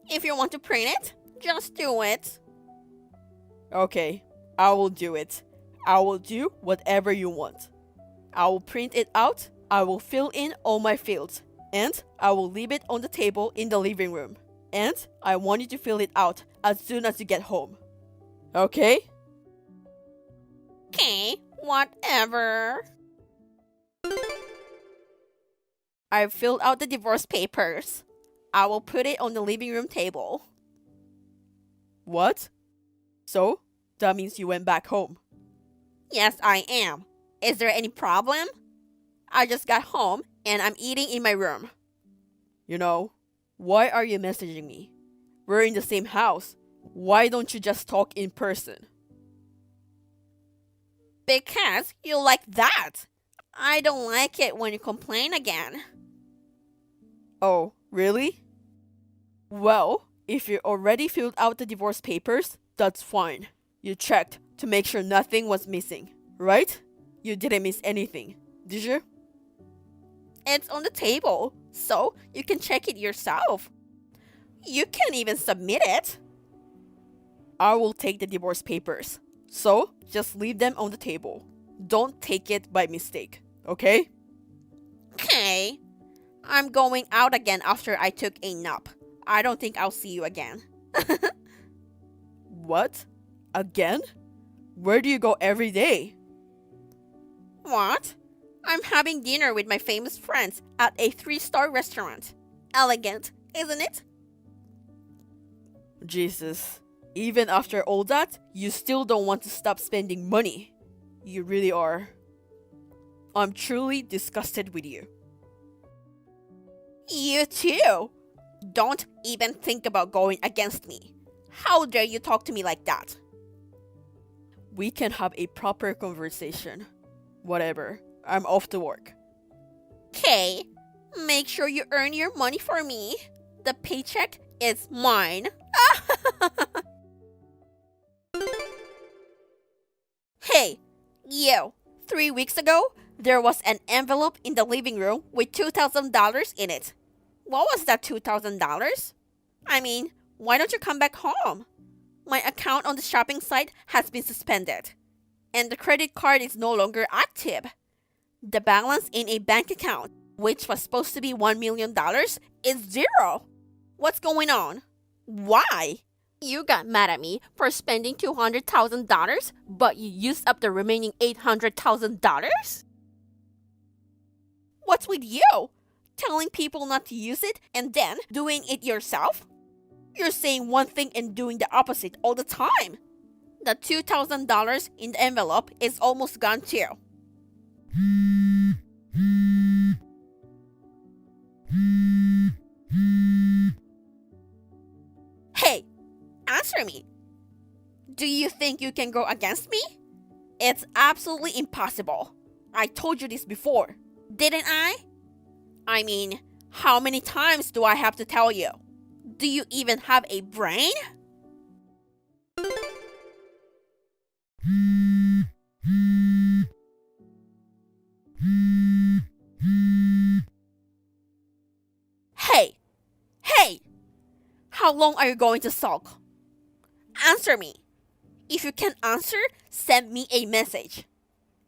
If you want to print it, just do it. Okay, I will do it. I will do whatever you want. I will print it out, I will fill in all my fields, and I will leave it on the table in the living room. And I want you to fill it out as soon as you get home. Okay? Okay, whatever. I've filled out the divorce papers. I will put it on the living room table. What? So, that means you went back home. Yes, I am. Is there any problem? I just got home and I'm eating in my room. You know, why are you messaging me? We're in the same house. Why don't you just talk in person? Because you like that. I don't like it when you complain again. Oh, really? Well, if you already filled out the divorce papers, that's fine. You checked to make sure nothing was missing, right? You didn't miss anything, did you? It's on the table, so you can check it yourself. You can even submit it. I will take the divorce papers, so just leave them on the table. Don't take it by mistake, okay? Okay. I'm going out again after I took a nap. I don't think I'll see you again. What? Again? Where do you go every day? What? I'm having dinner with my famous friends at a 3-star restaurant. Elegant, isn't it? Jesus. Even after all that, you still don't want to stop spending money. You really are. I'm truly disgusted with you. You too. Don't even think about going against me. How dare you talk to me like that? We can have a proper conversation. Whatever. I'm off to work. Okay, make sure you earn your money for me. The paycheck is mine. Hey, you. 3 weeks ago, there was an envelope in the living room with $2,000 in it. What was that $2,000? I mean, why don't you come back home? My account on the shopping site has been suspended, and the credit card is no longer active. The balance in a bank account, which was supposed to be $1 million, is zero. What's going on? Why? You got mad at me for spending $200,000, but you used up the remaining $800,000? What's with you? Telling people not to use it and then doing it yourself? You're saying one thing and doing the opposite all the time. The $2,000 in the envelope is almost gone too. Hey, answer me. Do you think you can go against me? It's absolutely impossible. I told you this before, didn't I? I mean, how many times do I have to tell you? Do you even have a brain? Hey! Hey! How long are you going to sulk? Answer me. If you can't answer, send me a message.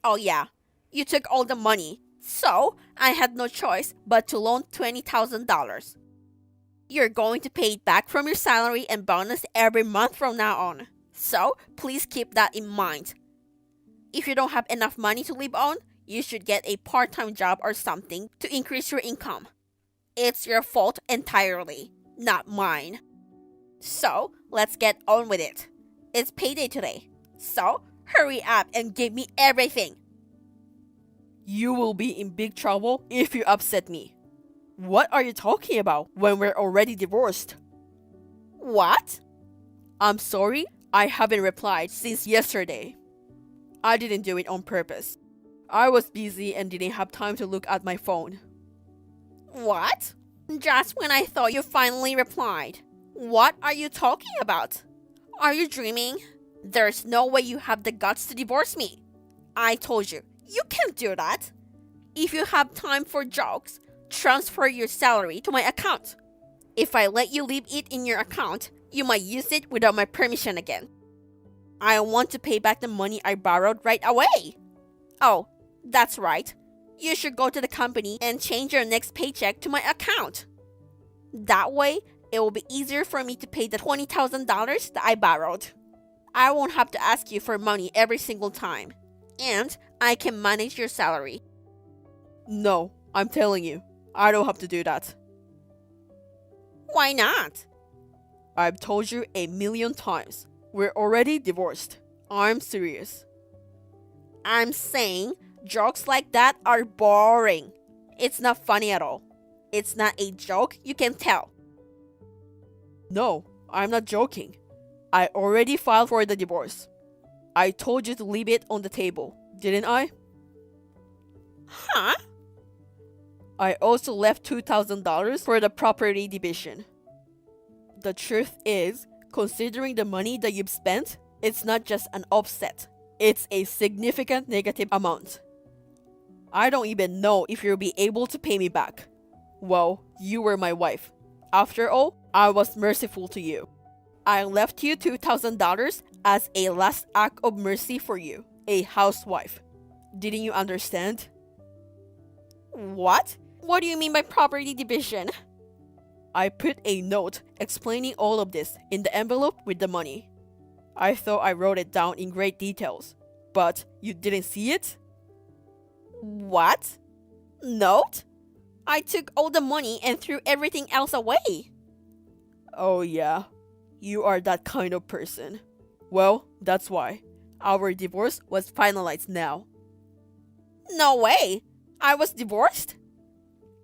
Oh yeah, you took all the money, so I had no choice but to loan $20,000. You're going to pay it back from your salary and bonus every month from now on. So please keep that in mind. If you don't have enough money to live on, you should get a part-time job or something to increase your income. It's your fault entirely, not mine. So let's get on with it. It's payday today, so hurry up and give me everything. You will be in big trouble if you upset me. What are you talking about when we're already divorced? What? I'm sorry, I haven't replied since yesterday. I didn't do it on purpose. I was busy and didn't have time to look at my phone. What? Just when I thought you finally replied. What are you talking about? Are you dreaming? There's no way you have the guts to divorce me. I told you, you can't do that. If you have time for jokes, transfer your salary to my account. If I let you leave it in your account, you might use it without my permission again. I want to pay back the money I borrowed right away. Oh, that's right. You should go to the company and change your next paycheck to my account. That way, it will be easier for me to pay the $20,000 that I borrowed. I won't have to ask you for money every single time. And I can manage your salary. No, I'm telling you, I don't have to do that. Why not? I've told you 1,000,000 times. We're already divorced. I'm serious. I'm saying jokes like that are boring. It's not funny at all. It's not a joke, you can tell. No, I'm not joking. I already filed for the divorce. I told you to leave it on the table, didn't I? Huh? I also left $2,000 for the property division. The truth is, considering the money that you've spent, it's not just an offset. It's a significant negative amount. I don't even know if you'll be able to pay me back. Well, you were my wife. After all, I was merciful to you. I left you $2,000 as a last act of mercy for you, a housewife. Didn't you understand? What? What do you mean by property division? I put a note explaining all of this in the envelope with the money. I thought I wrote it down in great details, but you didn't see it? What? Note? I took all the money and threw everything else away. Oh yeah, you are that kind of person. Well, that's why. Our divorce was finalized now. No way! I was divorced?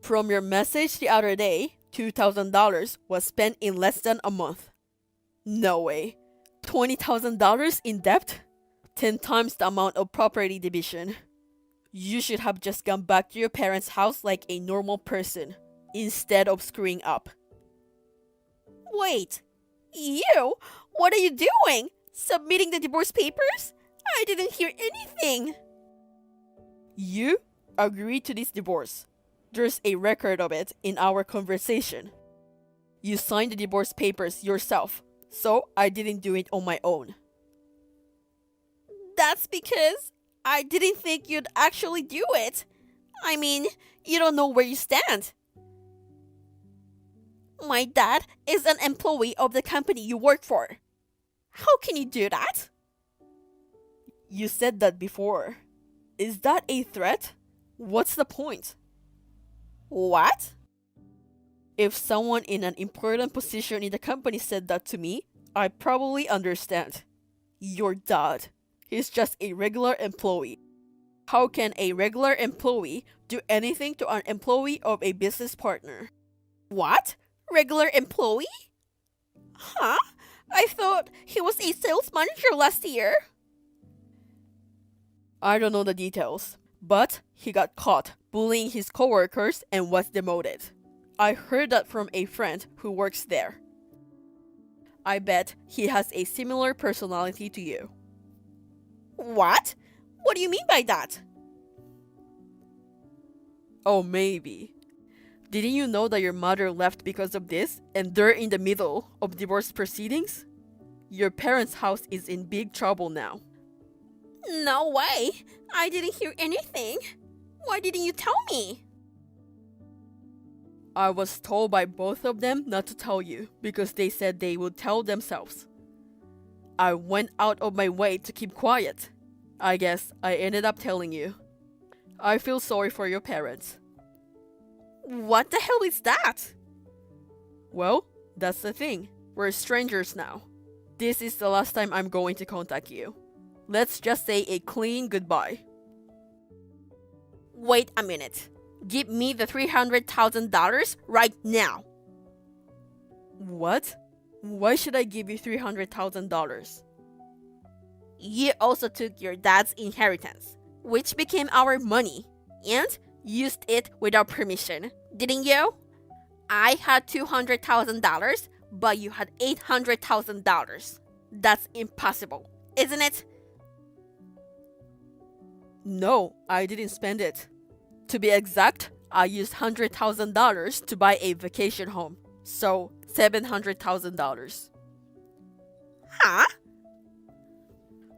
From your message the other day, $2,000 was spent in less than a month. No way. $20,000 in debt? 10 times the amount of property division. You should have just gone back to your parents' house like a normal person, instead of screwing up. Wait, you? What are you doing? Submitting the divorce papers? I didn't hear anything. You agreed to this divorce. There's a record of it in our conversation. You signed the divorce papers yourself, so I didn't do it on my own. That's because I didn't think you'd actually do it. I mean, you don't know where you stand. My dad is an employee of the company you work for. How can you do that? You said that before. Is that a threat? What's the point? What? If someone in an important position in the company said that to me, I'd probably understand. Your dad. He's just a regular employee. How can a regular employee do anything to an employee of a business partner? What? Regular employee? Huh? I thought he was a sales manager last year. I don't know the details, but he got caught bullying his coworkers and was demoted. I heard that from a friend who works there. I bet he has a similar personality to you. What? What do you mean by that? Oh, maybe. Didn't you know that your mother left because of this and they're in the middle of divorce proceedings? Your parents' house is in big trouble now. No way! I didn't hear anything. Why didn't you tell me? I was told by both of them not to tell you because they said they would tell themselves. I went out of my way to keep quiet. I guess I ended up telling you. I feel sorry for your parents. What the hell is that? Well, that's the thing. We're strangers now. This is the last time I'm going to contact you. Let's just say a clean goodbye. Wait a minute. Give me the $300,000 right now. What? Why should I give you $300,000? You also took your dad's inheritance, which became our money, and used it without permission, didn't you? I had $200,000, but you had $800,000. That's impossible, isn't it? No, I didn't spend it. To be exact, I used $100,000 to buy a vacation home. So, $700,000. Huh?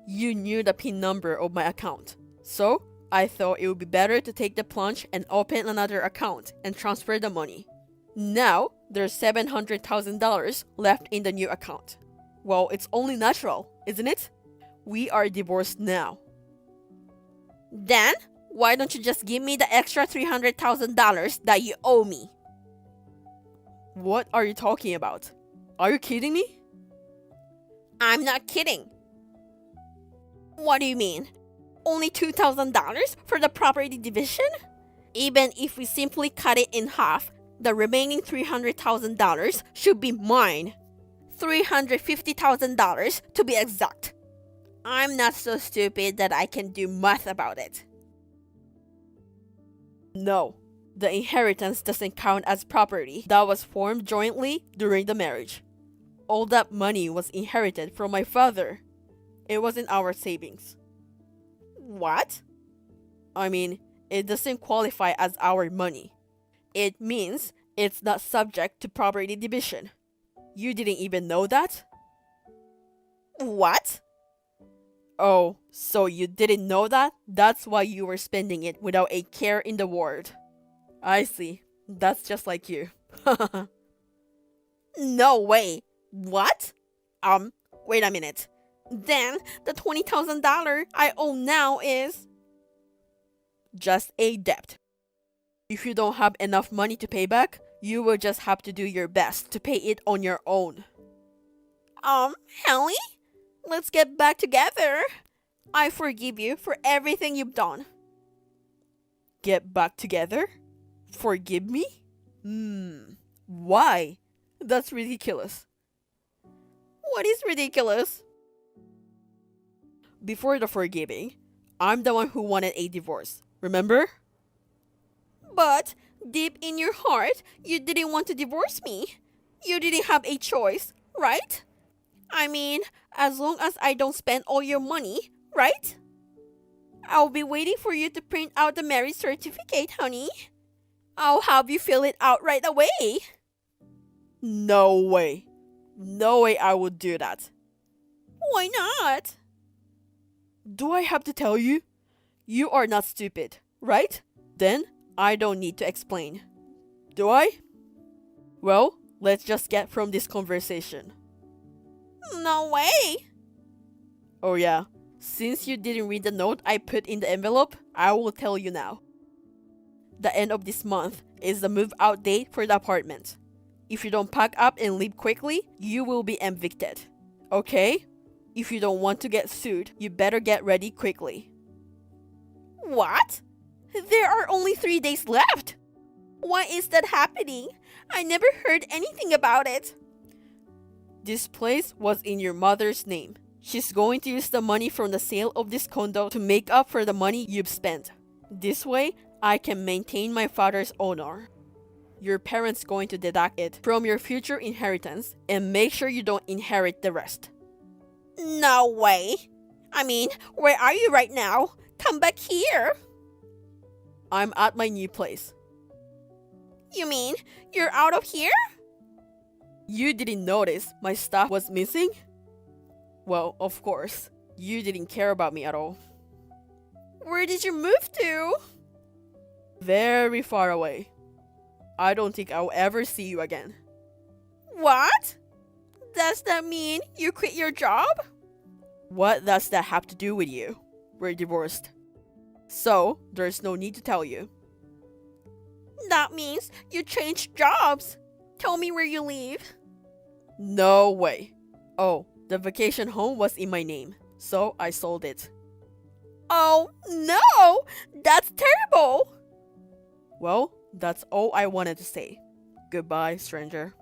You knew the PIN number of my account. So, I thought it would be better to take the plunge and open another account and transfer the money. Now, there's $700,000 left in the new account. Well, it's only natural, isn't it? We are divorced now. Then, why don't you just give me the extra $300,000 that you owe me? What are you talking about? Are you kidding me? I'm not kidding. What do you mean? Only $2,000 for the property division? Even if we simply cut it in half, the remaining $300,000 should be mine. $350,000 to be exact. I'm not so stupid that I can do math about it. No, the inheritance doesn't count as property that was formed jointly during the marriage. All that money was inherited from my father. It wasn't our savings. What? I mean, it doesn't qualify as our money. It means it's not subject to property division. You didn't even know that? What? Oh, so you didn't know that? That's why you were spending it without a care in the world. I see. That's just like you. No way. What? Wait a minute. Then the $20,000 I owe now is just a debt. If you don't have enough money to pay back, you will just have to do your best to pay it on your own. Helly? Let's get back together. I forgive you for everything you've done. Get back together? Forgive me? Why? That's ridiculous. What is ridiculous? Before the forgiving, I'm the one who wanted a divorce. Remember? But deep in your heart, you didn't want to divorce me. You didn't have a choice, right? I mean, as long as I don't spend all your money, right? I'll be waiting for you to print out the marriage certificate, honey. I'll have you fill it out right away. No way. No way I would do that. Why not? Do I have to tell you? You are not stupid, right? Then I don't need to explain. Do I? Well, let's just get from this conversation. No way. Oh yeah, since you didn't read the note I put in the envelope, I will tell you now. The end of this month is the move out date for the apartment. If you don't pack up and leave quickly, you will be evicted. Okay? If you don't want to get sued, you better get ready quickly. What? There are only 3 days left. Why is that happening? I never heard anything about it. This place was in your mother's name. She's going to use the money from the sale of this condo to make up for the money you've spent. This way, I can maintain my father's honor. Your parents going to deduct it from your future inheritance and make sure you don't inherit the rest. No way. I mean, where are you right now? Come back here. I'm at my new place. You mean you're out of here? You didn't notice my stuff was missing? Well, of course, you didn't care about me at all. Where did you move to? Very far away. I don't think I'll ever see you again. What? Does that mean you quit your job? What does that have to do with you? We're divorced. So, there's no need to tell you. That means you changed jobs. Tell me where you live. No way. Oh, the vacation home was in my name, so I sold it. Oh no! That's terrible! Well, that's all I wanted to say. Goodbye, stranger.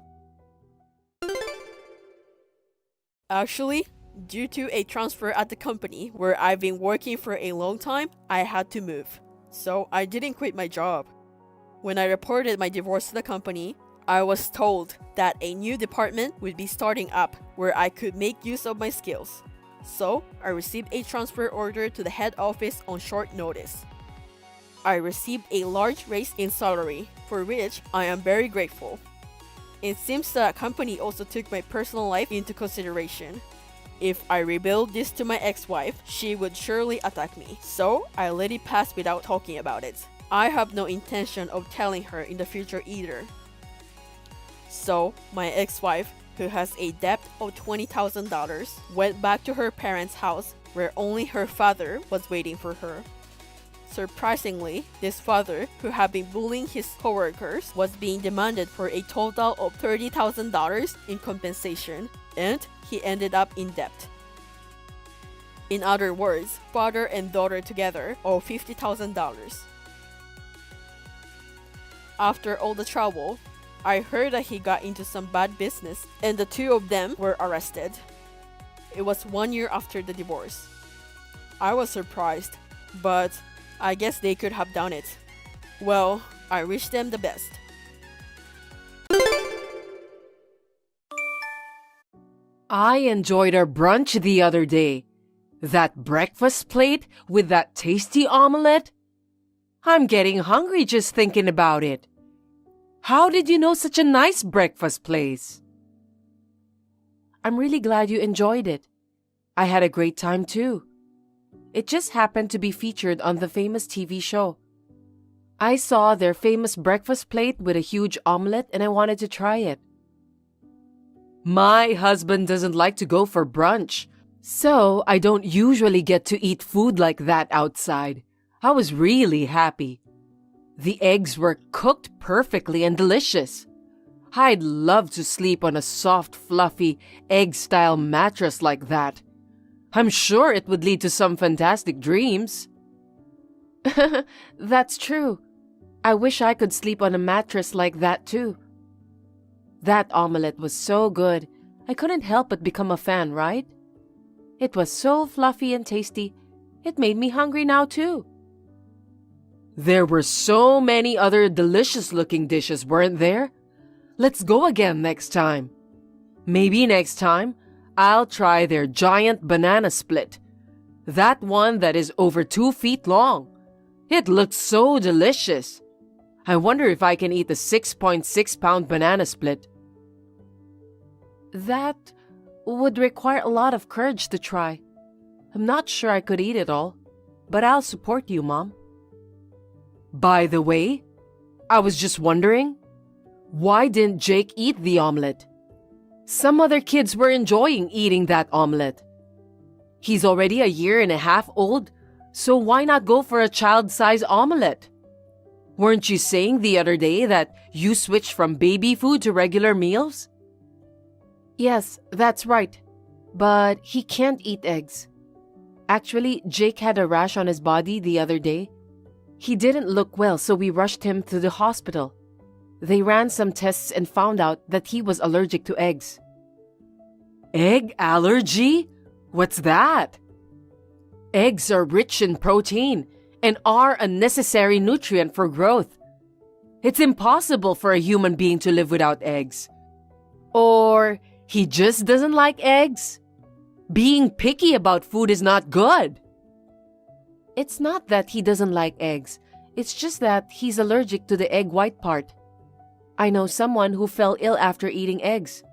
Actually, due to a transfer at the company where I've been working for a long time, I had to move. So I didn't quit my job. When I reported my divorce to the company, I was told that a new department would be starting up where I could make use of my skills. So I received a transfer order to the head office on short notice. I received a large raise in salary, for which I am very grateful. It seems the company also took my personal life into consideration. If I revealed this to my ex-wife, she would surely attack me, so I let it pass without talking about it. I have no intention of telling her in the future either. So, my ex-wife, who has a debt of $20,000, went back to her parents' house where only her father was waiting for her. Surprisingly, this father, who had been bullying his coworkers, was being demanded for a total of $30,000 in compensation, and he ended up in debt. In other words, father and daughter together owe $50,000. After all the trouble, I heard that he got into some bad business and the two of them were arrested. It was 1 year after the divorce. I was surprised, but I guess they could have done it. Well, I wish them the best. I enjoyed our brunch the other day. That breakfast plate with that tasty omelette. I'm getting hungry just thinking about it. How did you know such a nice breakfast place? I'm really glad you enjoyed it. I had a great time too. It just happened to be featured on the famous TV show. I saw their famous breakfast plate with a huge omelette and I wanted to try it. My husband doesn't like to go for brunch, so I don't usually get to eat food like that outside. I was really happy. The eggs were cooked perfectly and delicious. I'd love to sleep on a soft, fluffy, egg-style mattress like that. I'm sure it would lead to some fantastic dreams. That's true. I wish I could sleep on a mattress like that too. That omelette was so good, I couldn't help but become a fan, right? It was so fluffy and tasty, it made me hungry now too. There were so many other delicious-looking dishes, weren't there? Let's go again next time. Maybe next time, I'll try their giant banana split. That one that is over 2 feet long. It looks so delicious. I wonder if I can eat the 6.6-pound banana split. That would require a lot of courage to try. I'm not sure I could eat it all, but I'll support you, Mom. By the way, I was just wondering, why didn't Jake eat the omelette? Some other kids were enjoying eating that omelette. He's already 1.5 years old, so why not go for a child-size omelette? Weren't you saying the other day that you switched from baby food to regular meals? Yes, that's right. But he can't eat eggs. Actually, Jake had a rash on his body the other day. He didn't look well, so we rushed him to the hospital. They ran some tests and found out that he was allergic to eggs. Egg allergy? What's that? Eggs are rich in protein and are a necessary nutrient for growth. It's impossible for a human being to live without eggs. Or he just doesn't like eggs? Being picky about food is not good. It's not that he doesn't like eggs. It's just that he's allergic to the egg white part. I know someone who fell ill after eating eggs.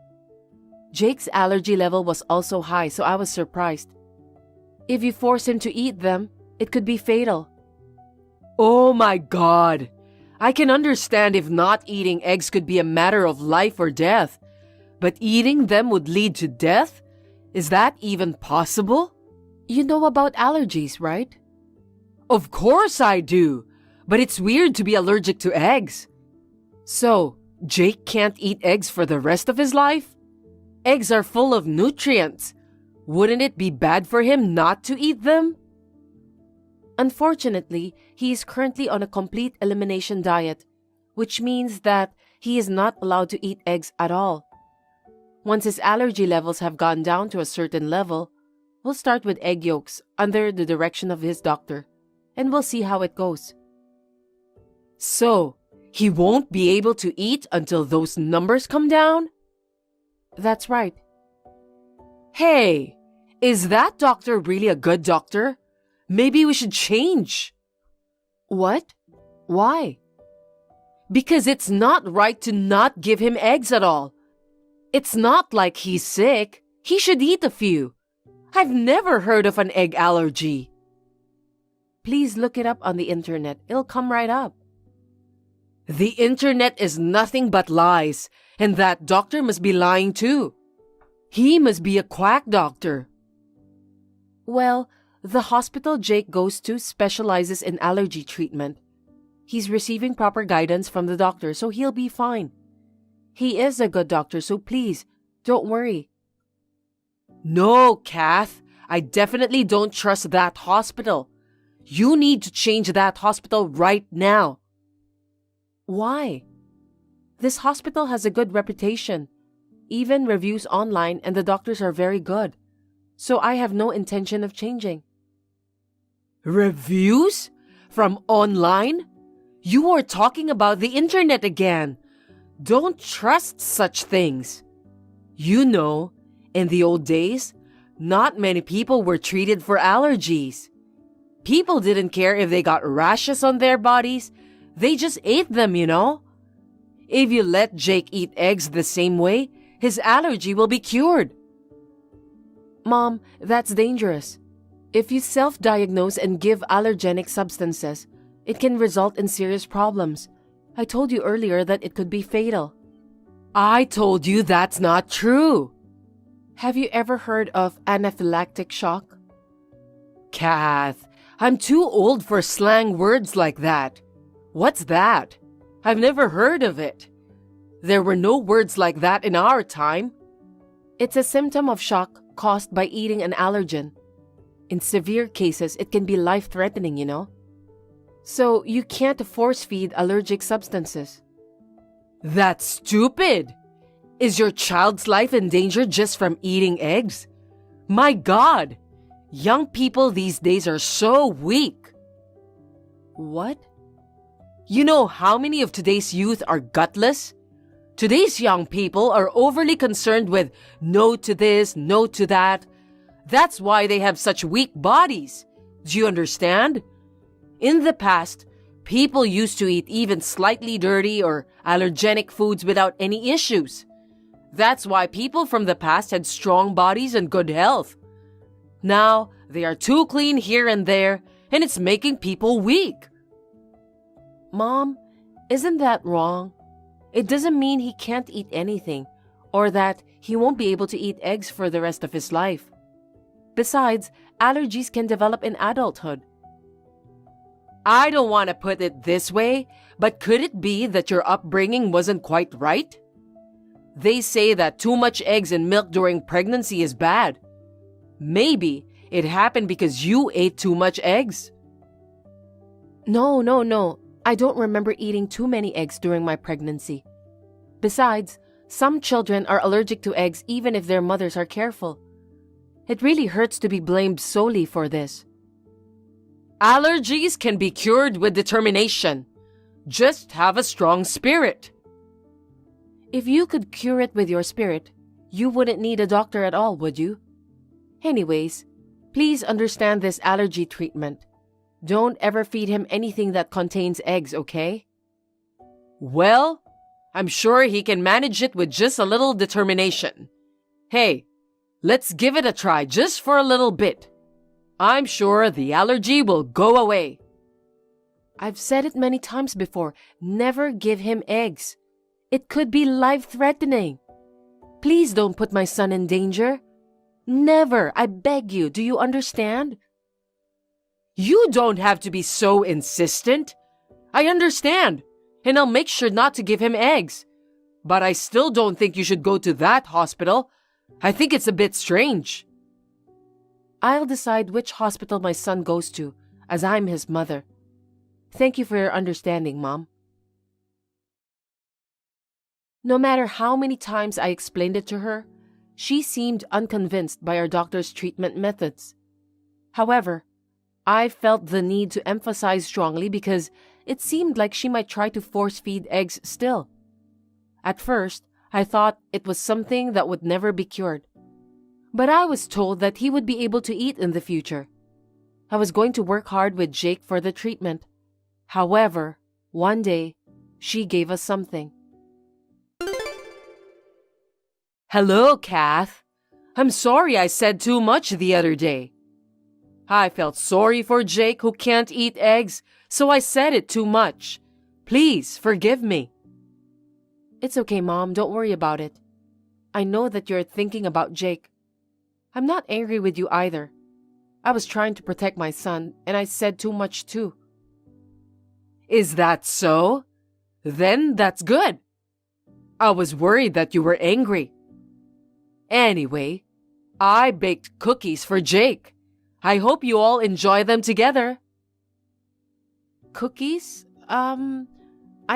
Jake's allergy level was also high, so I was surprised. If you force him to eat them, it could be fatal. Oh my God! I can understand if not eating eggs could be a matter of life or death, but eating them would lead to death? Is that even possible? You know about allergies, right? Of course I do, but it's weird to be allergic to eggs. So, Jake can't eat eggs for the rest of his life? Eggs are full of nutrients. Wouldn't it be bad for him not to eat them? Unfortunately, he is currently on a complete elimination diet, which means that he is not allowed to eat eggs at all. Once his allergy levels have gone down to a certain level, we'll start with egg yolks under the direction of his doctor, and we'll see how it goes. So, he won't be able to eat until those numbers come down? That's right. Hey, is that doctor really a good doctor? Maybe we should change. What? Why? Because it's not right to not give him eggs at all. It's not like he's sick. He should eat a few. I've never heard of an egg allergy. Please look it up on the internet. It'll come right up. The internet is nothing but lies, and that doctor must be lying too. He must be a quack doctor. Well, the hospital Jake goes to specializes in allergy treatment. He's receiving proper guidance from the doctor, so he'll be fine. He is a good doctor, so please, don't worry. No, Kath, I definitely don't trust that hospital. You need to change that hospital right now. Why? This hospital has a good reputation. Even reviews online, and the doctors are very good. So I have no intention of changing. Reviews? From online? You are talking about the internet again. Don't trust such things. You know, in the old days, not many people were treated for allergies. People didn't care if they got rashes on their bodies. They just ate them, you know. If you let Jake eat eggs the same way, his allergy will be cured. Mom, that's dangerous. If you self-diagnose and give allergenic substances, it can result in serious problems. I told you earlier that it could be fatal. I told you that's not true. Have you ever heard of anaphylactic shock? Kath, I'm too old for slang words like that. What's that? I've never heard of it. There were no words like that in our time. It's a symptom of shock caused by eating an allergen. In severe cases, it can be life-threatening, you know. So you can't force-feed allergic substances. That's stupid! Is your child's life in danger just from eating eggs? My God! Young people these days are so weak. What? You know how many of today's youth are gutless? Today's young people are overly concerned with no to this, no to that. That's why they have such weak bodies. Do you understand? In the past, people used to eat even slightly dirty or allergenic foods without any issues. That's why people from the past had strong bodies and good health. Now, they are too clean here and there, and it's making people weak. Mom, isn't that wrong? It doesn't mean he can't eat anything, or that he won't be able to eat eggs for the rest of his life. Besides, allergies can develop in adulthood. I don't want to put it this way, but could it be that your upbringing wasn't quite right? They say that too much eggs and milk during pregnancy is bad. Maybe it happened because you ate too much eggs. No. I don't remember eating too many eggs during my pregnancy. Besides, some children are allergic to eggs even if their mothers are careful. It really hurts to be blamed solely for this. Allergies can be cured with determination. Just have a strong spirit. If you could cure it with your spirit, you wouldn't need a doctor at all, would you? Anyways, please understand this allergy treatment. Don't ever feed him anything that contains eggs, okay? Well, I'm sure he can manage it with just a little determination. Hey, let's give it a try just for a little bit. I'm sure the allergy will go away. I've said it many times before. Never give him eggs. It could be life-threatening. Please don't put my son in danger. Never. I beg you. Do you understand? You don't have to be so insistent. I understand, and I'll make sure not to give him eggs. But I still don't think you should go to that hospital. I think it's a bit strange. I'll decide which hospital my son goes to, as I'm his mother. Thank you for your understanding, Mom. No matter how many times I explained it to her, she seemed unconvinced by our doctor's treatment methods. However, I felt the need to emphasize strongly because it seemed like she might try to force-feed eggs still. At first, I thought it was something that would never be cured. But I was told that he would be able to eat in the future. I was going to work hard with Jake for the treatment. However, one day, she gave us something. Hello, Kath. I'm sorry I said too much the other day. I felt sorry for Jake who can't eat eggs, so I said it too much. Please forgive me. It's okay, Mom. Don't worry about it. I know that you're thinking about Jake. I'm not angry with you either. I was trying to protect my son, and I said too much too. Is that so? Then that's good. I was worried that you were angry. Anyway, I baked cookies for Jake. I hope you all enjoy them together. Cookies? I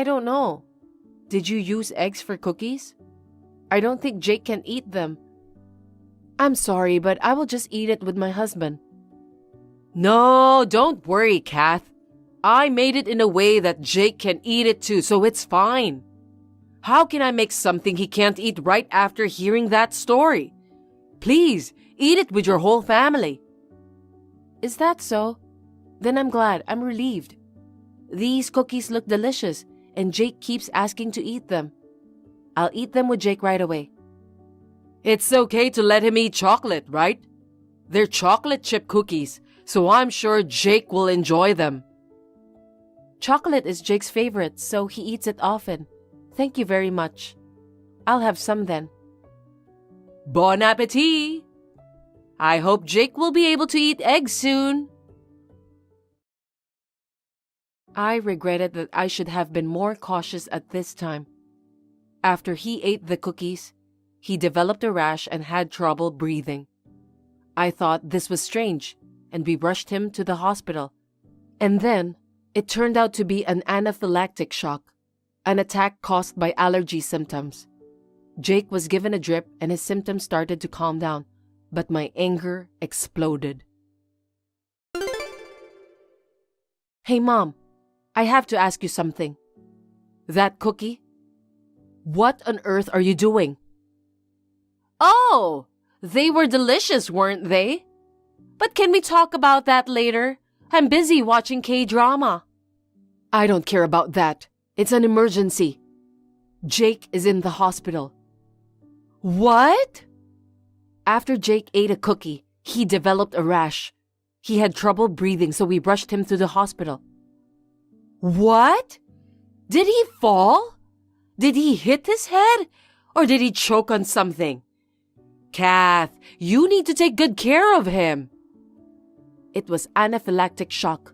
don't know. Did you use eggs for cookies? I don't think Jake can eat them. I'm sorry, but I will just eat it with my husband. No, don't worry, Kath. I made it in a way that Jake can eat it too, so it's fine. How can I make something he can't eat right after hearing that story? Please, eat it with your whole family. Is that so? Then I'm glad. I'm relieved. These cookies look delicious, and Jake keeps asking to eat them. I'll eat them with Jake right away. It's okay to let him eat chocolate, right? They're chocolate chip cookies, so I'm sure Jake will enjoy them. Chocolate is Jake's favorite, so he eats it often. Thank you very much. I'll have some then. Bon appetit! I hope Jake will be able to eat eggs soon. I regretted that I should have been more cautious at this time. After he ate the cookies, he developed a rash and had trouble breathing. I thought this was strange, and we rushed him to the hospital. And then, it turned out to be an anaphylactic shock, an attack caused by allergy symptoms. Jake was given a drip and his symptoms started to calm down, but my anger exploded. Hey, Mom, I have to ask you something. That cookie? What on earth are you doing? Oh, they were delicious, weren't they? But can we talk about that later? I'm busy watching K-drama. I don't care about that. It's an emergency. Jake is in the hospital. What? After Jake ate a cookie, he developed a rash. He had trouble breathing, so we rushed him to the hospital. What? Did he fall? Did he hit his head? Or did he choke on something? Kath, you need to take good care of him. It was anaphylactic shock.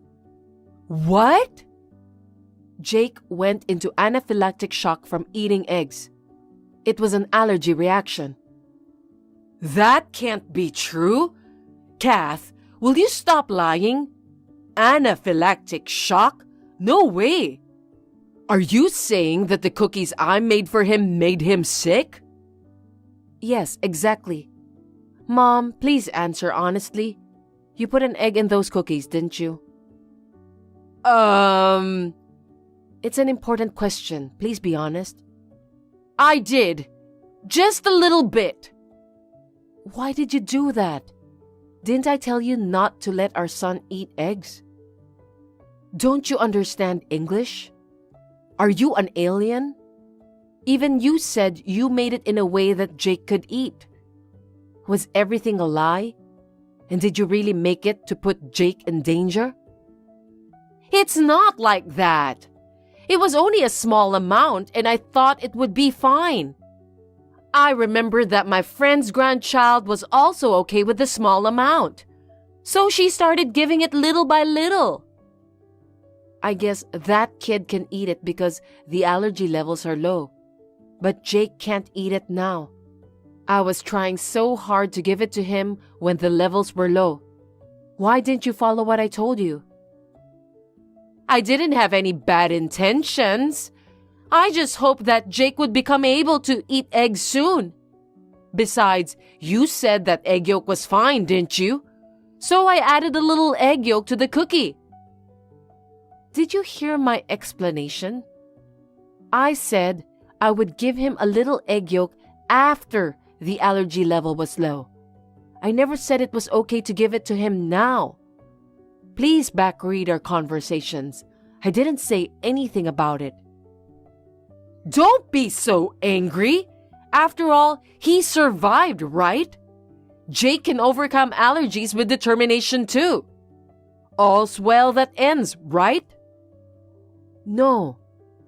What? Jake went into anaphylactic shock from eating eggs. It was an allergy reaction. That can't be true. Kath, will you stop lying? Anaphylactic shock? No way. Are you saying that the cookies I made for him made him sick? Yes, exactly. Mom, please answer honestly. You put an egg in those cookies, didn't you? It's an important question. Please be honest. I did. Just a little bit. Why did you do that? Didn't I tell you not to let our son eat eggs? Don't you understand English? Are you an alien? Even you said you made it in a way that Jake could eat. Was everything a lie? And did you really make it to put Jake in danger? It's not like that. It was only a small amount and I thought it would be fine. I remembered that my friend's grandchild was also okay with the small amount. So she started giving it little by little. I guess that kid can eat it because the allergy levels are low. But Jake can't eat it now. I was trying so hard to give it to him when the levels were low. Why didn't you follow what I told you? I didn't have any bad intentions. I just hoped that Jake would become able to eat eggs soon. Besides, you said that egg yolk was fine, didn't you? So I added a little egg yolk to the cookie. Did you hear my explanation? I said I would give him a little egg yolk after the allergy level was low. I never said it was okay to give it to him now. Please backread our conversations. I didn't say anything about it. Don't be so angry. After all, he survived, right? Jake can overcome allergies with determination too. All's well that ends, right? No,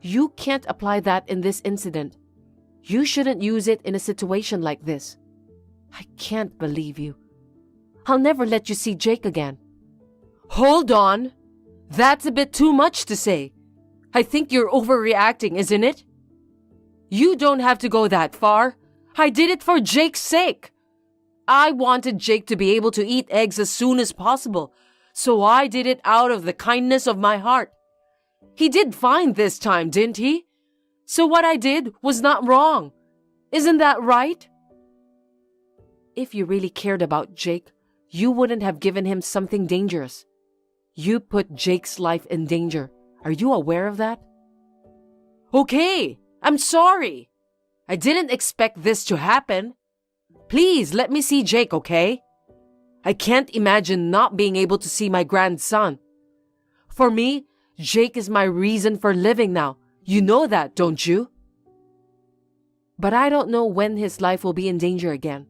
you can't apply that in this incident. You shouldn't use it in a situation like this. I can't believe you. I'll never let you see Jake again. Hold on. That's a bit too much to say. I think you're overreacting, isn't it? You don't have to go that far. I did it for Jake's sake. I wanted Jake to be able to eat eggs as soon as possible, so I did it out of the kindness of my heart. He did fine this time, didn't he? So what I did was not wrong. Isn't that right? If you really cared about Jake, you wouldn't have given him something dangerous. You put Jake's life in danger. Are you aware of that? Okay, I'm sorry. I didn't expect this to happen. Please let me see Jake, okay? I can't imagine not being able to see my grandson. For me, Jake is my reason for living now. You know that, don't you? But I don't know when his life will be in danger again.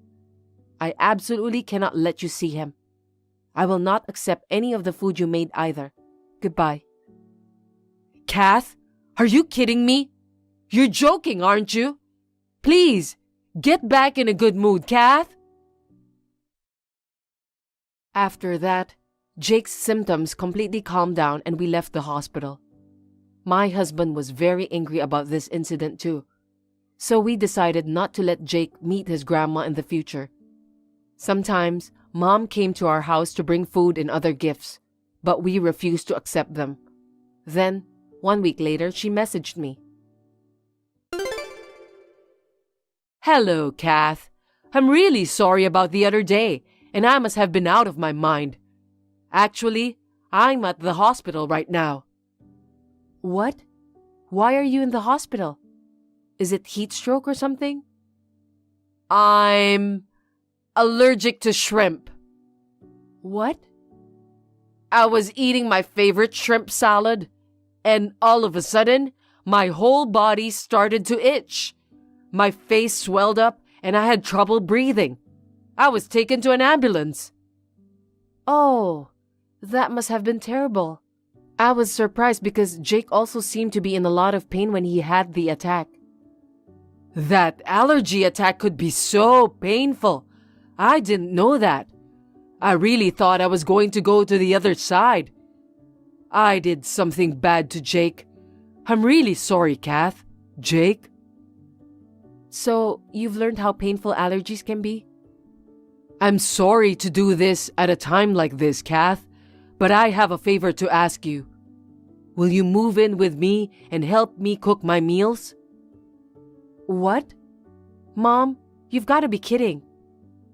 I absolutely cannot let you see him. I will not accept any of the food you made either. Goodbye. Kath, are you kidding me? You're joking, aren't you? Please, get back in a good mood, Kath. After that, Jake's symptoms completely calmed down and we left the hospital. My husband was very angry about this incident too. So we decided not to let Jake meet his grandma in the future. Sometimes, Mom came to our house to bring food and other gifts, but we refused to accept them. Then, 1 week later, she messaged me. Hello, Kath. I'm really sorry about the other day, and I must have been out of my mind. Actually, I'm at the hospital right now. What? Why are you in the hospital? Is it heat stroke or something? I'm allergic to shrimp. What? I was eating my favorite shrimp salad, and all of a sudden, my whole body started to itch. My face swelled up, and I had trouble breathing. I was taken to an ambulance. Oh, that must have been terrible. I was surprised because Jake also seemed to be in a lot of pain when he had the attack. That allergy attack could be so painful. I didn't know that. I really thought I was going to go to the other side. I did something bad to Jake. I'm really sorry, Kath. Jake? So, you've learned how painful allergies can be? I'm sorry to do this at a time like this, Kath, but I have a favor to ask you. Will you move in with me and help me cook my meals? What? Mom, you've got to be kidding.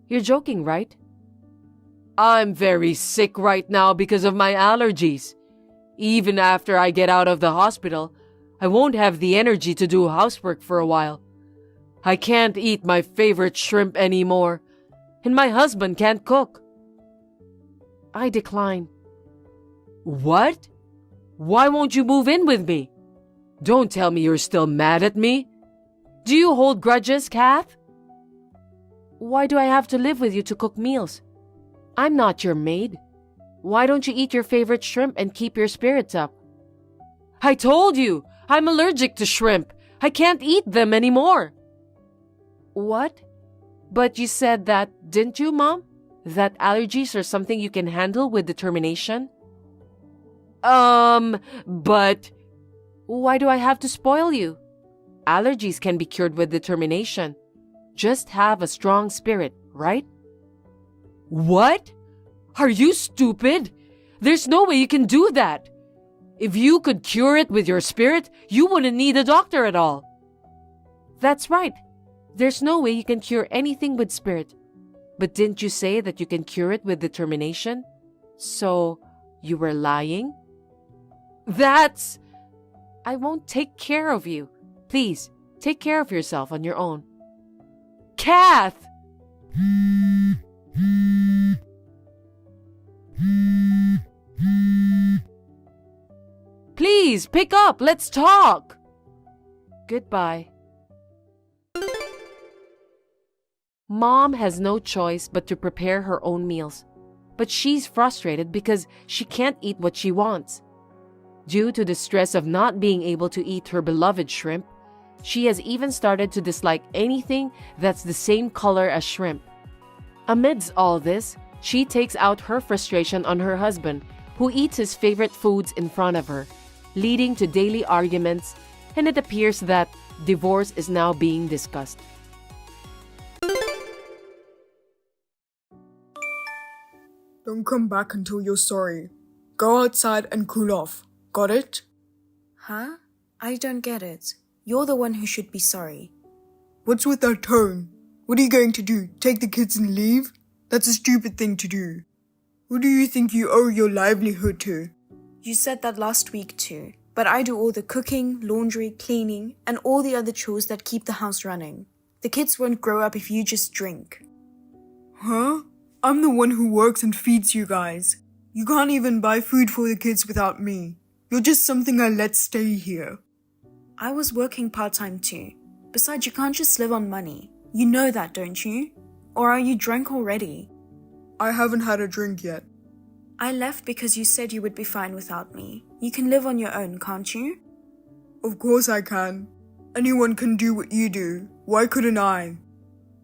You're joking, right? I'm very sick right now because of my allergies. Even after I get out of the hospital, I won't have the energy to do housework for a while. I can't eat my favorite shrimp anymore, and my husband can't cook. I decline. What? Why won't you move in with me? Don't tell me you're still mad at me. Do you hold grudges, Kath? Why do I have to live with you to cook meals? I'm not your maid. Why don't you eat your favorite shrimp and keep your spirits up? I told you, I'm allergic to shrimp. I can't eat them anymore. What? But you said that, didn't you, Mom? That allergies are something you can handle with determination? But why do I have to spoil you? Allergies can be cured with determination. Just have a strong spirit, right? What? Are you stupid? There's no way you can do that. If you could cure it with your spirit, you wouldn't need a doctor at all. That's right. There's no way you can cure anything with spirit. But didn't you say that you can cure it with determination? So, you were lying? I won't take care of you. Please, take care of yourself on your own. Kath! Please, pick up. Let's talk. Goodbye. Mom has no choice but to prepare her own meals. But she's frustrated because she can't eat what she wants. Due to the stress of not being able to eat her beloved shrimp, she has even started to dislike anything that's the same color as shrimp. Amidst all this, she takes out her frustration on her husband, who eats his favorite foods in front of her, leading to daily arguments, and it appears that divorce is now being discussed. Don't come back until you're sorry. Go outside and cool off. Got it? Huh? I don't get it. You're the one who should be sorry. What's with that tone? What are you going to do? Take the kids and leave? That's a stupid thing to do. Who do you think you owe your livelihood to? You said that last week too, but I do all the cooking, laundry, cleaning, and all the other chores that keep the house running. The kids won't grow up if you just drink. Huh? I'm the one who works and feeds you guys. You can't even buy food for the kids without me. You're just something I let stay here. I was working part-time too. Besides, you can't just live on money. You know that, don't you? Or are you drunk already? I haven't had a drink yet. I left because you said you would be fine without me. You can live on your own, can't you? Of course I can. Anyone can do what you do. Why couldn't I?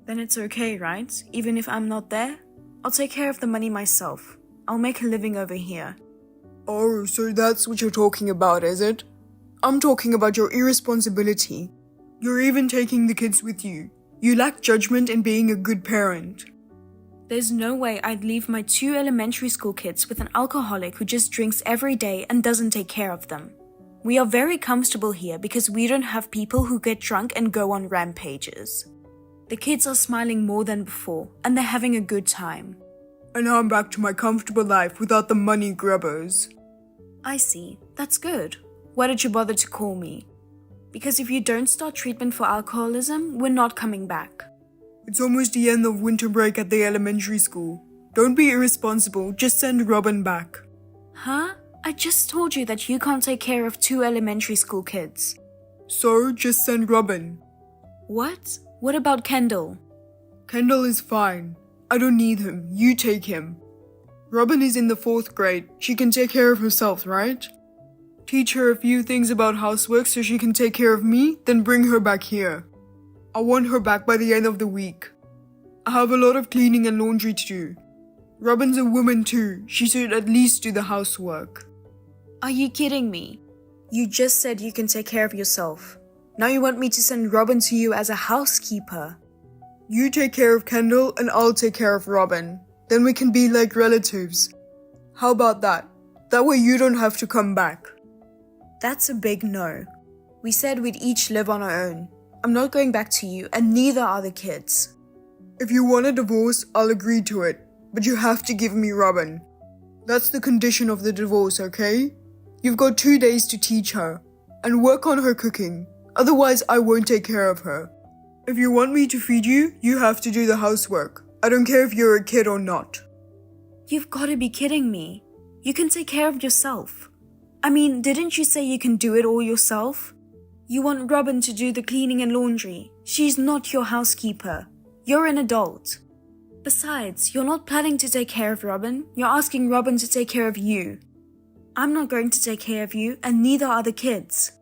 Then it's okay, right? Even if I'm not there? I'll take care of the money myself. I'll make a living over here. Oh, so that's what you're talking about, is it? I'm talking about your irresponsibility. You're even taking the kids with you. You lack judgment in being a good parent. There's no way I'd leave my 2 elementary school kids with an alcoholic who just drinks every day and doesn't take care of them. We are very comfortable here because we don't have people who get drunk and go on rampages. The kids are smiling more than before, and they're having a good time. And now I'm back to my comfortable life without the money grubbers. I see. That's good. Why did you bother to call me? Because if you don't start treatment for alcoholism, we're not coming back. It's almost the end of winter break at the elementary school. Don't be irresponsible, just send Robin back. Huh? I just told you that you can't take care of 2 elementary school kids. So, just send Robin. What? What about Kendall? Kendall is fine. I don't need him. You take him. Robin is in the 4th grade. She can take care of herself, right? Teach her a few things about housework so she can take care of me, then bring her back here. I want her back by the end of the week. I have a lot of cleaning and laundry to do. Robin's a woman too. She should at least do the housework. Are you kidding me? You just said you can take care of yourself. Now you want me to send Robin to you as a housekeeper. You take care of Kendall and I'll take care of Robin. Then we can be like relatives. How about that? That way you don't have to come back. That's a big no. We said we'd each live on our own. I'm not going back to you, and neither are the kids. If you want a divorce, I'll agree to it. But you have to give me Robin. That's the condition of the divorce, okay? You've got 2 days to teach her. And work on her cooking. Otherwise, I won't take care of her. If you want me to feed you, you have to do the housework. I don't care if you're a kid or not. You've got to be kidding me. You can take care of yourself. I mean, didn't you say you can do it all yourself? You want Robin to do the cleaning and laundry. She's not your housekeeper. You're an adult. Besides, you're not planning to take care of Robin. You're asking Robin to take care of you. I'm not going to take care of you, and neither are the kids.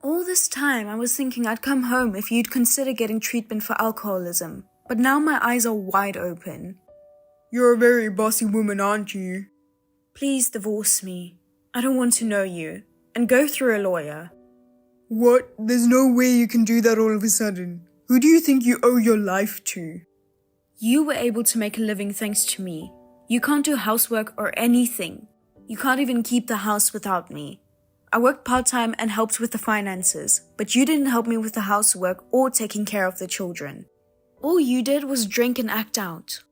All this time, I was thinking I'd come home if you'd consider getting treatment for alcoholism. But now my eyes are wide open. You're a very bossy woman, aren't you? Please divorce me. I don't want to know you. And go through a lawyer. What? There's no way you can do that all of a sudden. Who do you think you owe your life to? You were able to make a living thanks to me. You can't do housework or anything. You can't even keep the house without me. I worked part-time and helped with the finances, but you didn't help me with the housework or taking care of the children. All you did was drink and act out.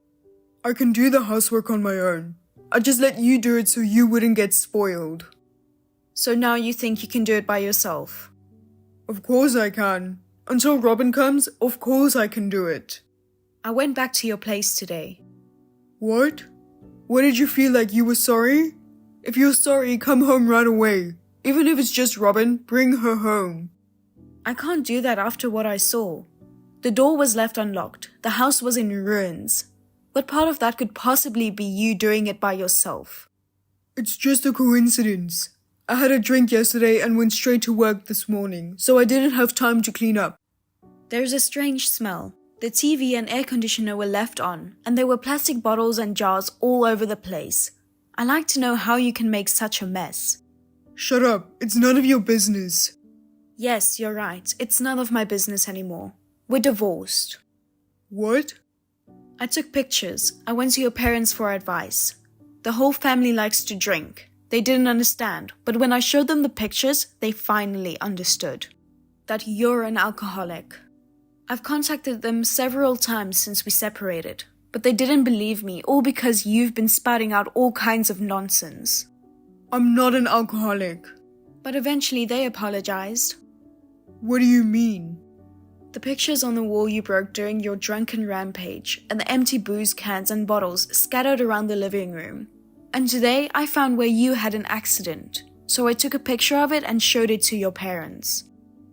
I can do the housework on my own. I just let you do it so you wouldn't get spoiled. So now you think you can do it by yourself? Of course I can. Until Robin comes, of course I can do it. I went back to your place today. What? What did you feel like you were sorry? If you're sorry, come home right away. Even if it's just Robin, bring her home. I can't do that after what I saw. The door was left unlocked. The house was in ruins. What part of that could possibly be you doing it by yourself? It's just a coincidence. I had a drink yesterday and went straight to work this morning, so I didn't have time to clean up. There's a strange smell. The TV and air conditioner were left on, and there were plastic bottles and jars all over the place. I'd like to know how you can make such a mess. Shut up. It's none of your business. Yes, you're right. It's none of my business anymore. We're divorced. What? I took pictures. I went to your parents for advice. The whole family likes to drink. They didn't understand, but when I showed them the pictures, they finally understood. That you're an alcoholic. I've contacted them several times since we separated, but they didn't believe me, all because you've been spouting out all kinds of nonsense. I'm not an alcoholic. But eventually they apologized. What do you mean? The pictures on the wall you broke during your drunken rampage, and the empty booze cans and bottles scattered around the living room. And today I found where you had an accident, so I took a picture of it and showed it to your parents.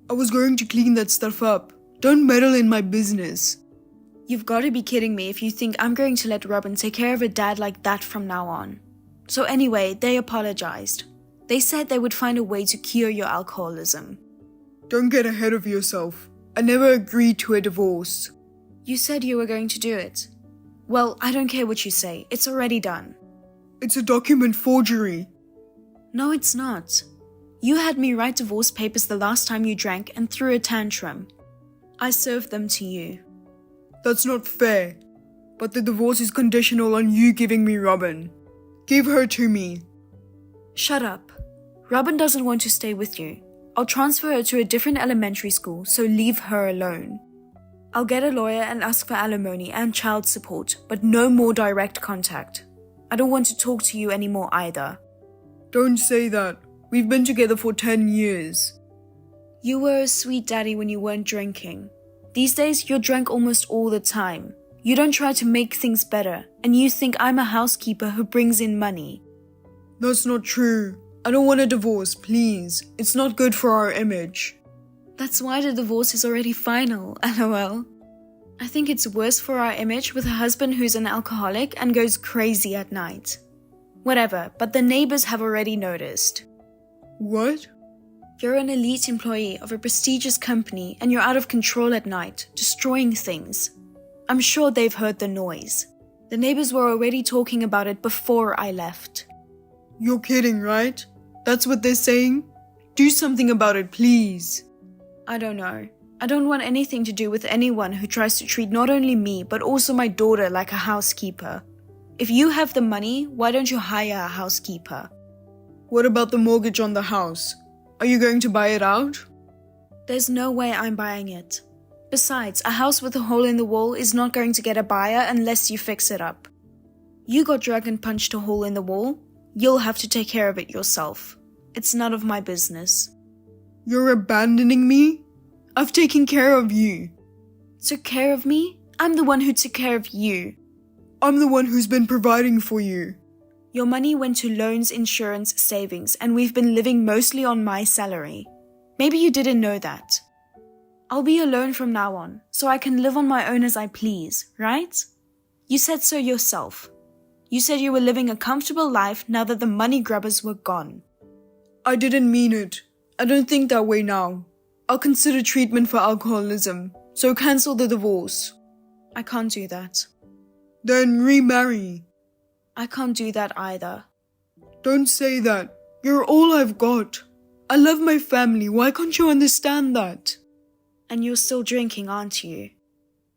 I was going to clean that stuff up. Don't meddle in my business. You've got to be kidding me if you think I'm going to let Robin take care of a dad like that from now on. So anyway, they apologized. They said they would find a way to cure your alcoholism. Don't get ahead of yourself. I never agreed to a divorce. You said you were going to do it. Well, I don't care what you say. It's already done. It's a document forgery. No, it's not. You had me write divorce papers the last time you drank and threw a tantrum. I served them to you. That's not fair. But the divorce is conditional on you giving me Robin. Give her to me. Shut up. Robin doesn't want to stay with you. I'll transfer her to a different elementary school, so leave her alone. I'll get a lawyer and ask for alimony and child support, but no more direct contact. I don't want to talk to you anymore either. Don't say that. We've been together for 10 years. You were a sweet daddy when you weren't drinking. These days, you're drunk almost all the time. You don't try to make things better, and you think I'm a housekeeper who brings in money. That's not true. I don't want a divorce, please. It's not good for our image. That's why the divorce is already final, lol. I think it's worse for our image with a husband who's an alcoholic and goes crazy at night. Whatever, but the neighbors have already noticed. What? You're an elite employee of a prestigious company and you're out of control at night, destroying things. I'm sure they've heard the noise. The neighbors were already talking about it before I left. You're kidding, right? That's what they're saying? Do something about it, please. I don't know. I don't want anything to do with anyone who tries to treat not only me, but also my daughter like a housekeeper. If you have the money, why don't you hire a housekeeper? What about the mortgage on the house? Are you going to buy it out? There's no way I'm buying it. Besides, a house with a hole in the wall is not going to get a buyer unless you fix it up. You got drunk and punched a hole in the wall. You'll have to take care of it yourself. It's none of my business. You're abandoning me? I've taken care of you. Took care of me? I'm the one who took care of you. I'm the one who's been providing for you. Your money went to loans, insurance, savings, and we've been living mostly on my salary. Maybe you didn't know that. I'll be alone from now on, so I can live on my own as I please, right? You said so yourself. You said you were living a comfortable life now that the money grubbers were gone. I didn't mean it. I don't think that way now. I'll consider treatment for alcoholism, so cancel the divorce. I can't do that. Then remarry. I can't do that either. Don't say that. You're all I've got. I love my family. Why can't you understand that? And you're still drinking, aren't you?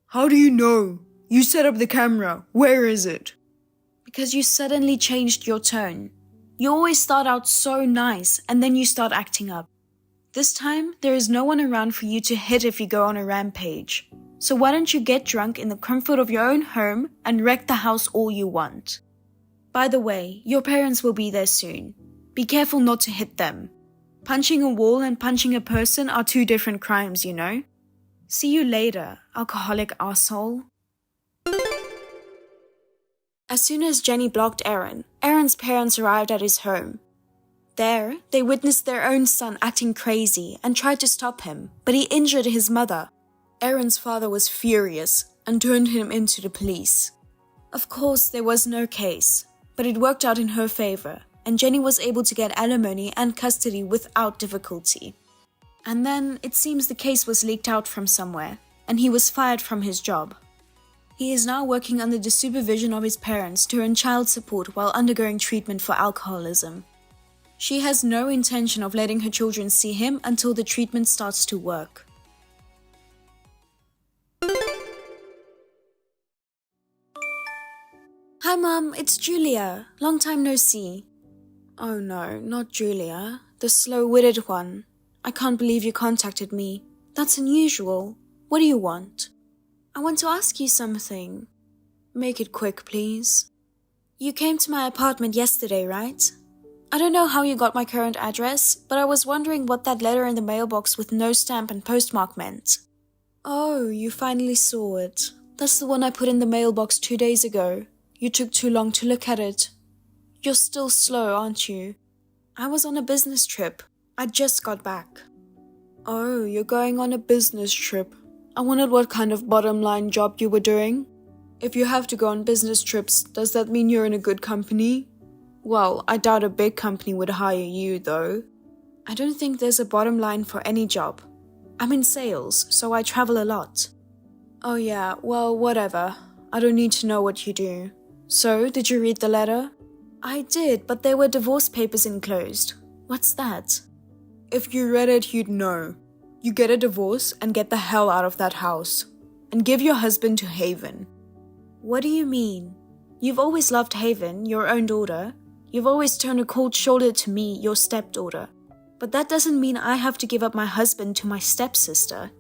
How do you know? You set up the camera. Where is it? Because you suddenly changed your tone. You always start out so nice and then you start acting up. This time, there is no one around for you to hit if you go on a rampage. So why don't you get drunk in the comfort of your own home and wreck the house all you want? By the way, your parents will be there soon. Be careful not to hit them. Punching a wall and punching a person are two different crimes, you know? See you later, alcoholic asshole. As soon as Jenny blocked Aaron, Aaron's parents arrived at his home. There, they witnessed their own son acting crazy and tried to stop him, but he injured his mother. Aaron's father was furious and turned him into the police. Of course, there was no case, but it worked out in her favor, and Jenny was able to get alimony and custody without difficulty. And then, it seems the case was leaked out from somewhere, and he was fired from his job. He is now working under the supervision of his parents to earn child support while undergoing treatment for alcoholism. She has no intention of letting her children see him until the treatment starts to work. Hi Mom, it's Julia. Long time no see. Oh no, not Julia. The slow-witted one. I can't believe you contacted me. That's unusual. What do you want? I want to ask you something. Make it quick, please. You came to my apartment yesterday, right? I don't know how you got my current address, but I was wondering what that letter in the mailbox with no stamp and postmark meant. Oh, you finally saw it. That's the one I put in the mailbox 2 days ago. You took too long to look at it. You're still slow, aren't you? I was on a business trip. I just got back. Oh, you're going on a business trip. I wondered what kind of bottom line job you were doing. If you have to go on business trips, does that mean you're in a good company? Well, I doubt a big company would hire you, though. I don't think there's a bottom line for any job. I'm in sales, so I travel a lot. Oh yeah, well, whatever. I don't need to know what you do. So, did you read the letter? I did, but there were divorce papers enclosed. What's that? If you read it, you'd know. You get a divorce and get the hell out of that house. And give your husband to Haven. What do you mean? You've always loved Haven, your own daughter. You've always turned a cold shoulder to me, your stepdaughter. But that doesn't mean I have to give up my husband to my stepsister.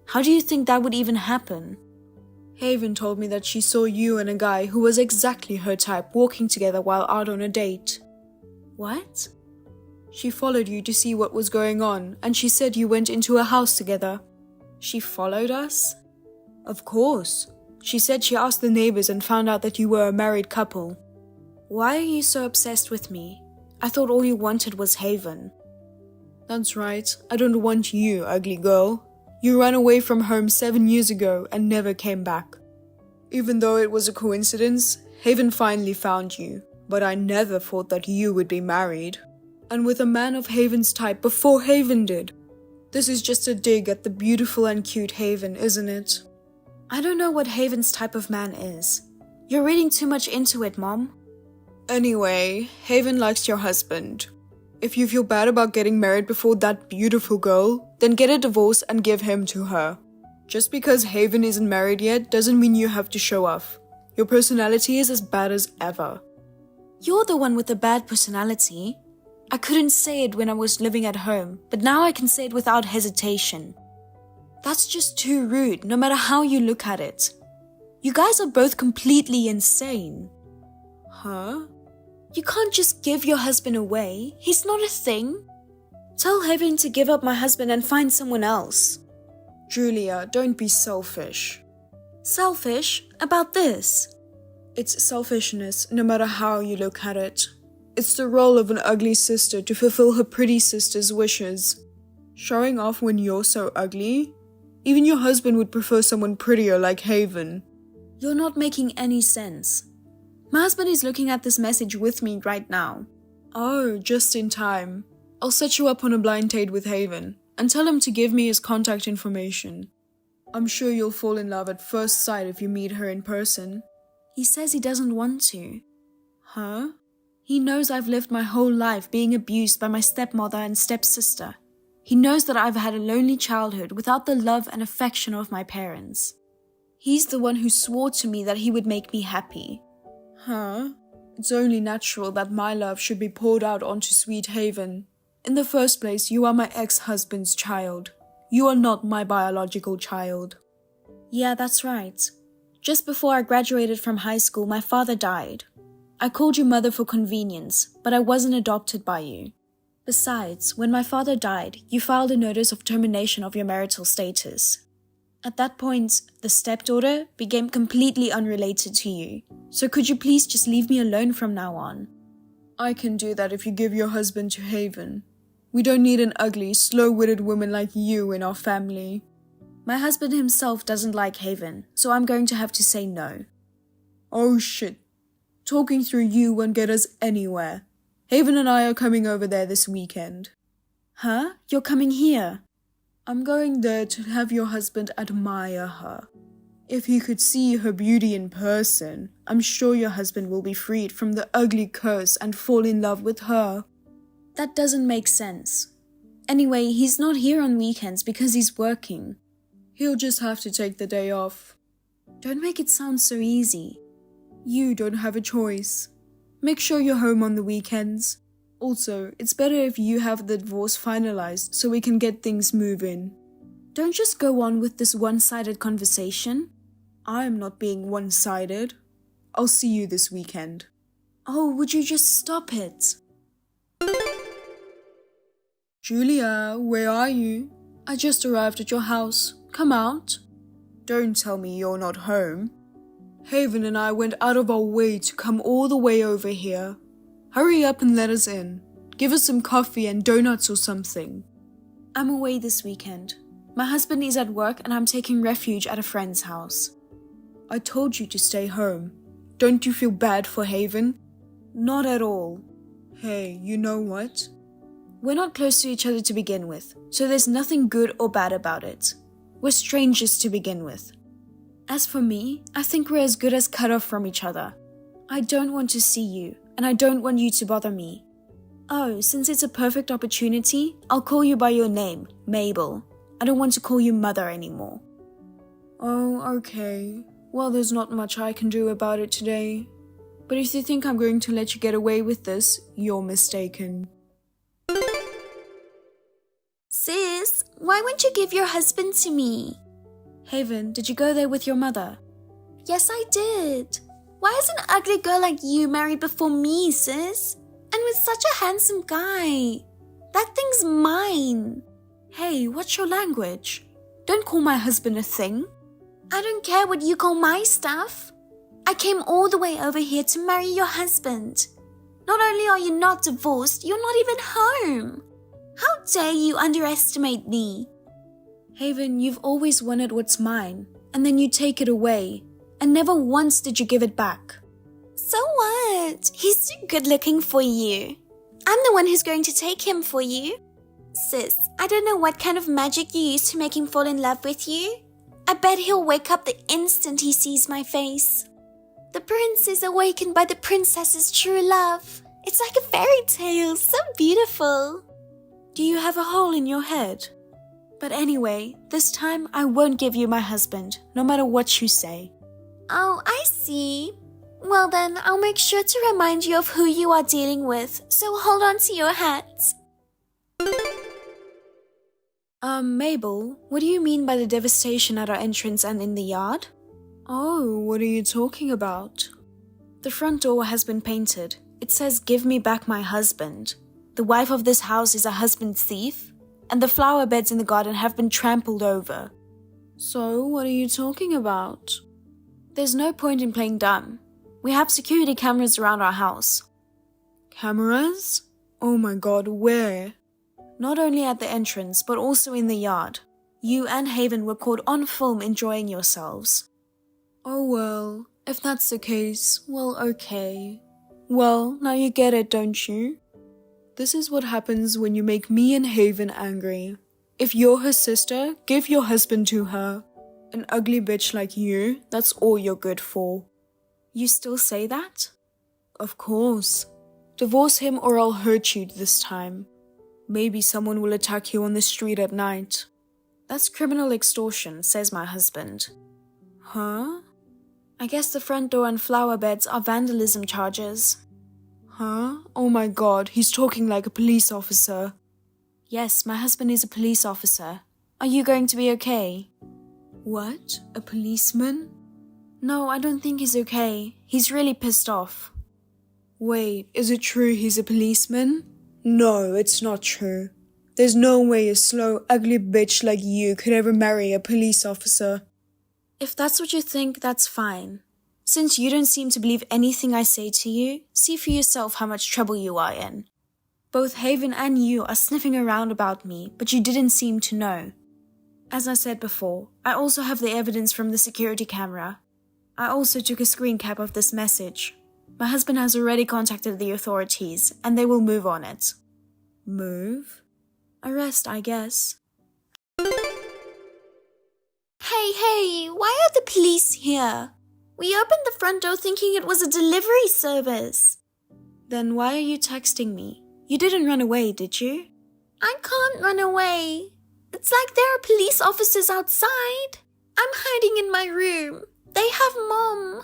How do you think that would even happen? Haven told me that she saw you and a guy who was exactly her type walking together while out on a date. What? She followed you to see what was going on, and she said you went into a house together. She followed us? Of course. She said she asked the neighbors and found out that you were a married couple. Why are you so obsessed with me? I thought all you wanted was Haven. That's right. I don't want you, ugly girl. You ran away from home 7 years ago and never came back. Even though it was a coincidence, Haven finally found you. But I never thought that you would be married. And with a man of Haven's type before Haven did. This is just a dig at the beautiful and cute Haven, isn't it? I don't know what Haven's type of man is. You're reading too much into it, Mom. Anyway, Haven likes your husband. If you feel bad about getting married before that beautiful girl, then get a divorce and give him to her. Just because Haven isn't married yet doesn't mean you have to show off. Your personality is as bad as ever. You're the one with the bad personality. I couldn't say it when I was living at home, but now I can say it without hesitation. That's just too rude, no matter how you look at it. You guys are both completely insane. Huh? You can't just give your husband away. He's not a thing. Tell Haven to give up my husband and find someone else. Julia, don't be selfish. Selfish? About this? It's selfishness, no matter how you look at it. It's the role of an ugly sister to fulfill her pretty sister's wishes. Showing off when you're so ugly? Even your husband would prefer someone prettier like Haven. You're not making any sense. My husband is looking at this message with me right now. Oh, just in time. I'll set you up on a blind date with Haven and tell him to give me his contact information. I'm sure you'll fall in love at first sight if you meet her in person. He says he doesn't want to. Huh? He knows I've lived my whole life being abused by my stepmother and stepsister. He knows that I've had a lonely childhood without the love and affection of my parents. He's the one who swore to me that he would make me happy. Huh? It's only natural that my love should be poured out onto Sweet Haven. In the first place, you are my ex-husband's child. You are not my biological child. Yeah, that's right. Just before I graduated from high school, my father died. I called you mother for convenience, but I wasn't adopted by you. Besides, when my father died, you filed a notice of termination of your marital status. At that point, the stepdaughter became completely unrelated to you. So could you please just leave me alone from now on? I can do that if you give your husband to Haven. We don't need an ugly, slow-witted woman like you in our family. My husband himself doesn't like Haven, so I'm going to have to say no. Oh shit. Talking through you won't get us anywhere. Haven and I are coming over there this weekend. Huh? You're coming here? I'm going there to have your husband admire her. If he could see her beauty in person, I'm sure your husband will be freed from the ugly curse and fall in love with her. That doesn't make sense. Anyway, he's not here on weekends because he's working. He'll just have to take the day off. Don't make it sound so easy. You don't have a choice. Make sure you're home on the weekends. Also, it's better if you have the divorce finalized so we can get things moving. Don't just go on with this one-sided conversation. I'm not being one-sided. I'll see you this weekend. Oh, would you just stop it? Julia, where are you? I just arrived at your house. Come out. Don't tell me you're not home. Haven and I went out of our way to come all the way over here. Hurry up and let us in. Give us some coffee and donuts or something. I'm away this weekend. My husband is at work and I'm taking refuge at a friend's house. I told you to stay home. Don't you feel bad for Haven? Not at all. Hey, you know what? We're not close to each other to begin with, so there's nothing good or bad about it. We're strangers to begin with. As for me, I think we're as good as cut off from each other. I don't want to see you, and I don't want you to bother me. Oh, since it's a perfect opportunity, I'll call you by your name, Mabel. I don't want to call you Mother anymore. Oh, okay. Well, there's not much I can do about it today. But if you think I'm going to let you get away with this, you're mistaken. Sis, why won't you give your husband to me? Haven, did you go there with your mother? Yes, I did. Why is an ugly girl like you married before me, sis? And with such a handsome guy. That thing's mine. Hey, what's your language? Don't call my husband a thing. I don't care what you call my stuff. I came all the way over here to marry your husband. Not only are you not divorced, you're not even home. How dare you underestimate me? Haven, you've always wanted what's mine, and then you take it away, and never once did you give it back. So what? He's too good looking for you. I'm the one who's going to take him for you. Sis, I don't know what kind of magic you use to make him fall in love with you. I bet he'll wake up the instant he sees my face. The prince is awakened by the princess's true love. It's like a fairy tale, so beautiful. Do you have a hole in your head? But anyway, this time I won't give you my husband, no matter what you say. Oh, I see. Well then, I'll make sure to remind you of who you are dealing with, so hold on to your hats. Mabel, what do you mean by the devastation at our entrance and in the yard? Oh, what are you talking about? The front door has been painted. It says, "Give me back my husband." The wife of this house is a husband thief, and the flower beds in the garden have been trampled over. So, what are you talking about? There's no point in playing dumb. We have security cameras around our house. Cameras? Oh my god, where? Not only at the entrance, but also in the yard. You and Haven were caught on film enjoying yourselves. Oh well, if that's the case, well, okay. Well, now you get it, don't you? This is what happens when you make me and Haven angry. If you're her sister, give your husband to her. An ugly bitch like you, that's all you're good for. You still say that? Of course. Divorce him or I'll hurt you this time. Maybe someone will attack you on the street at night. That's criminal extortion, says my husband. Huh? I guess the front door and flower beds are vandalism charges. Huh? Oh my god, he's talking like a police officer. Yes, my husband is a police officer. Are you going to be okay? What? A policeman? No, I don't think he's okay. He's really pissed off. Wait, is it true he's a policeman? No, it's not true. There's no way a slow, ugly bitch like you could ever marry a police officer. If that's what you think, that's fine. Since you don't seem to believe anything I say to you, see for yourself how much trouble you are in. Both Haven and you are sniffing around about me, but you didn't seem to know. As I said before, I also have the evidence from the security camera. I also took a screen cap of this message. My husband has already contacted the authorities, and they will move on it. Move? Arrest, I guess. Hey, why are the police here? We opened the front door thinking it was a delivery service. Then why are you texting me? You didn't run away, did you? I can't run away. It's like there are police officers outside. I'm hiding in my room. They have Mom.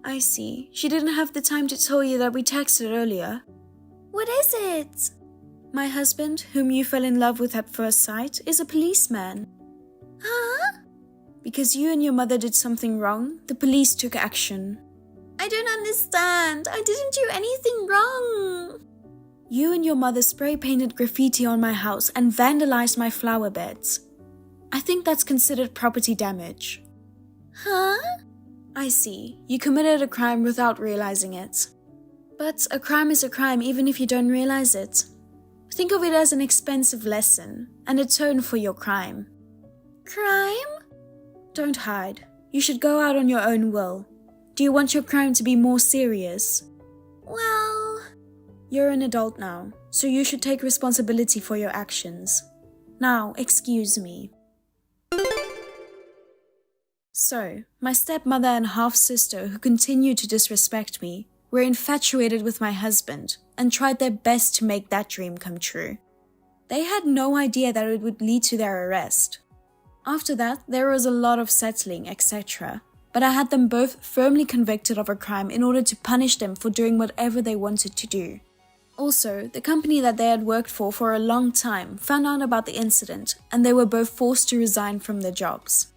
I see. She didn't have the time to tell you that we texted earlier. What is it? My husband, whom you fell in love with at first sight, is a policeman. Huh? Because you and your mother did something wrong, the police took action. I don't understand. I didn't do anything wrong. You and your mother spray-painted graffiti on my house and vandalized my flower beds. I think that's considered property damage. Huh? I see. You committed a crime without realizing it. But a crime is a crime even if you don't realize it. Think of it as an expensive lesson and atone for your crime. Crime? Don't hide. You should go out on your own will. Do you want your crime to be more serious? Well... You're an adult now, so you should take responsibility for your actions. Now, excuse me. So, my stepmother and half-sister who continued to disrespect me were infatuated with my husband and tried their best to make that dream come true. They had no idea that it would lead to their arrest. After that, there was a lot of settling, etc. But I had them both firmly convicted of a crime in order to punish them for doing whatever they wanted to do. Also, the company that they had worked for a long time found out about the incident and they were both forced to resign from their jobs.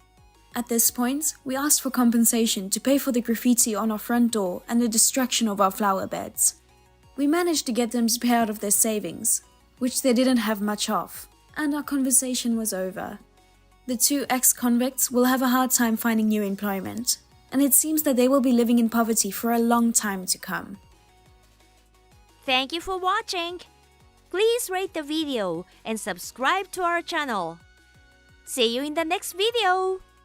At this point, we asked for compensation to pay for the graffiti on our front door and the destruction of our flower beds. We managed to get them to pay out of their savings, which they didn't have much of, and our conversation was over. The two ex-convicts will have a hard time finding new employment, and it seems that they will be living in poverty for a long time to come. Thank you for watching. Please rate the video and subscribe to our channel. See you in the next video.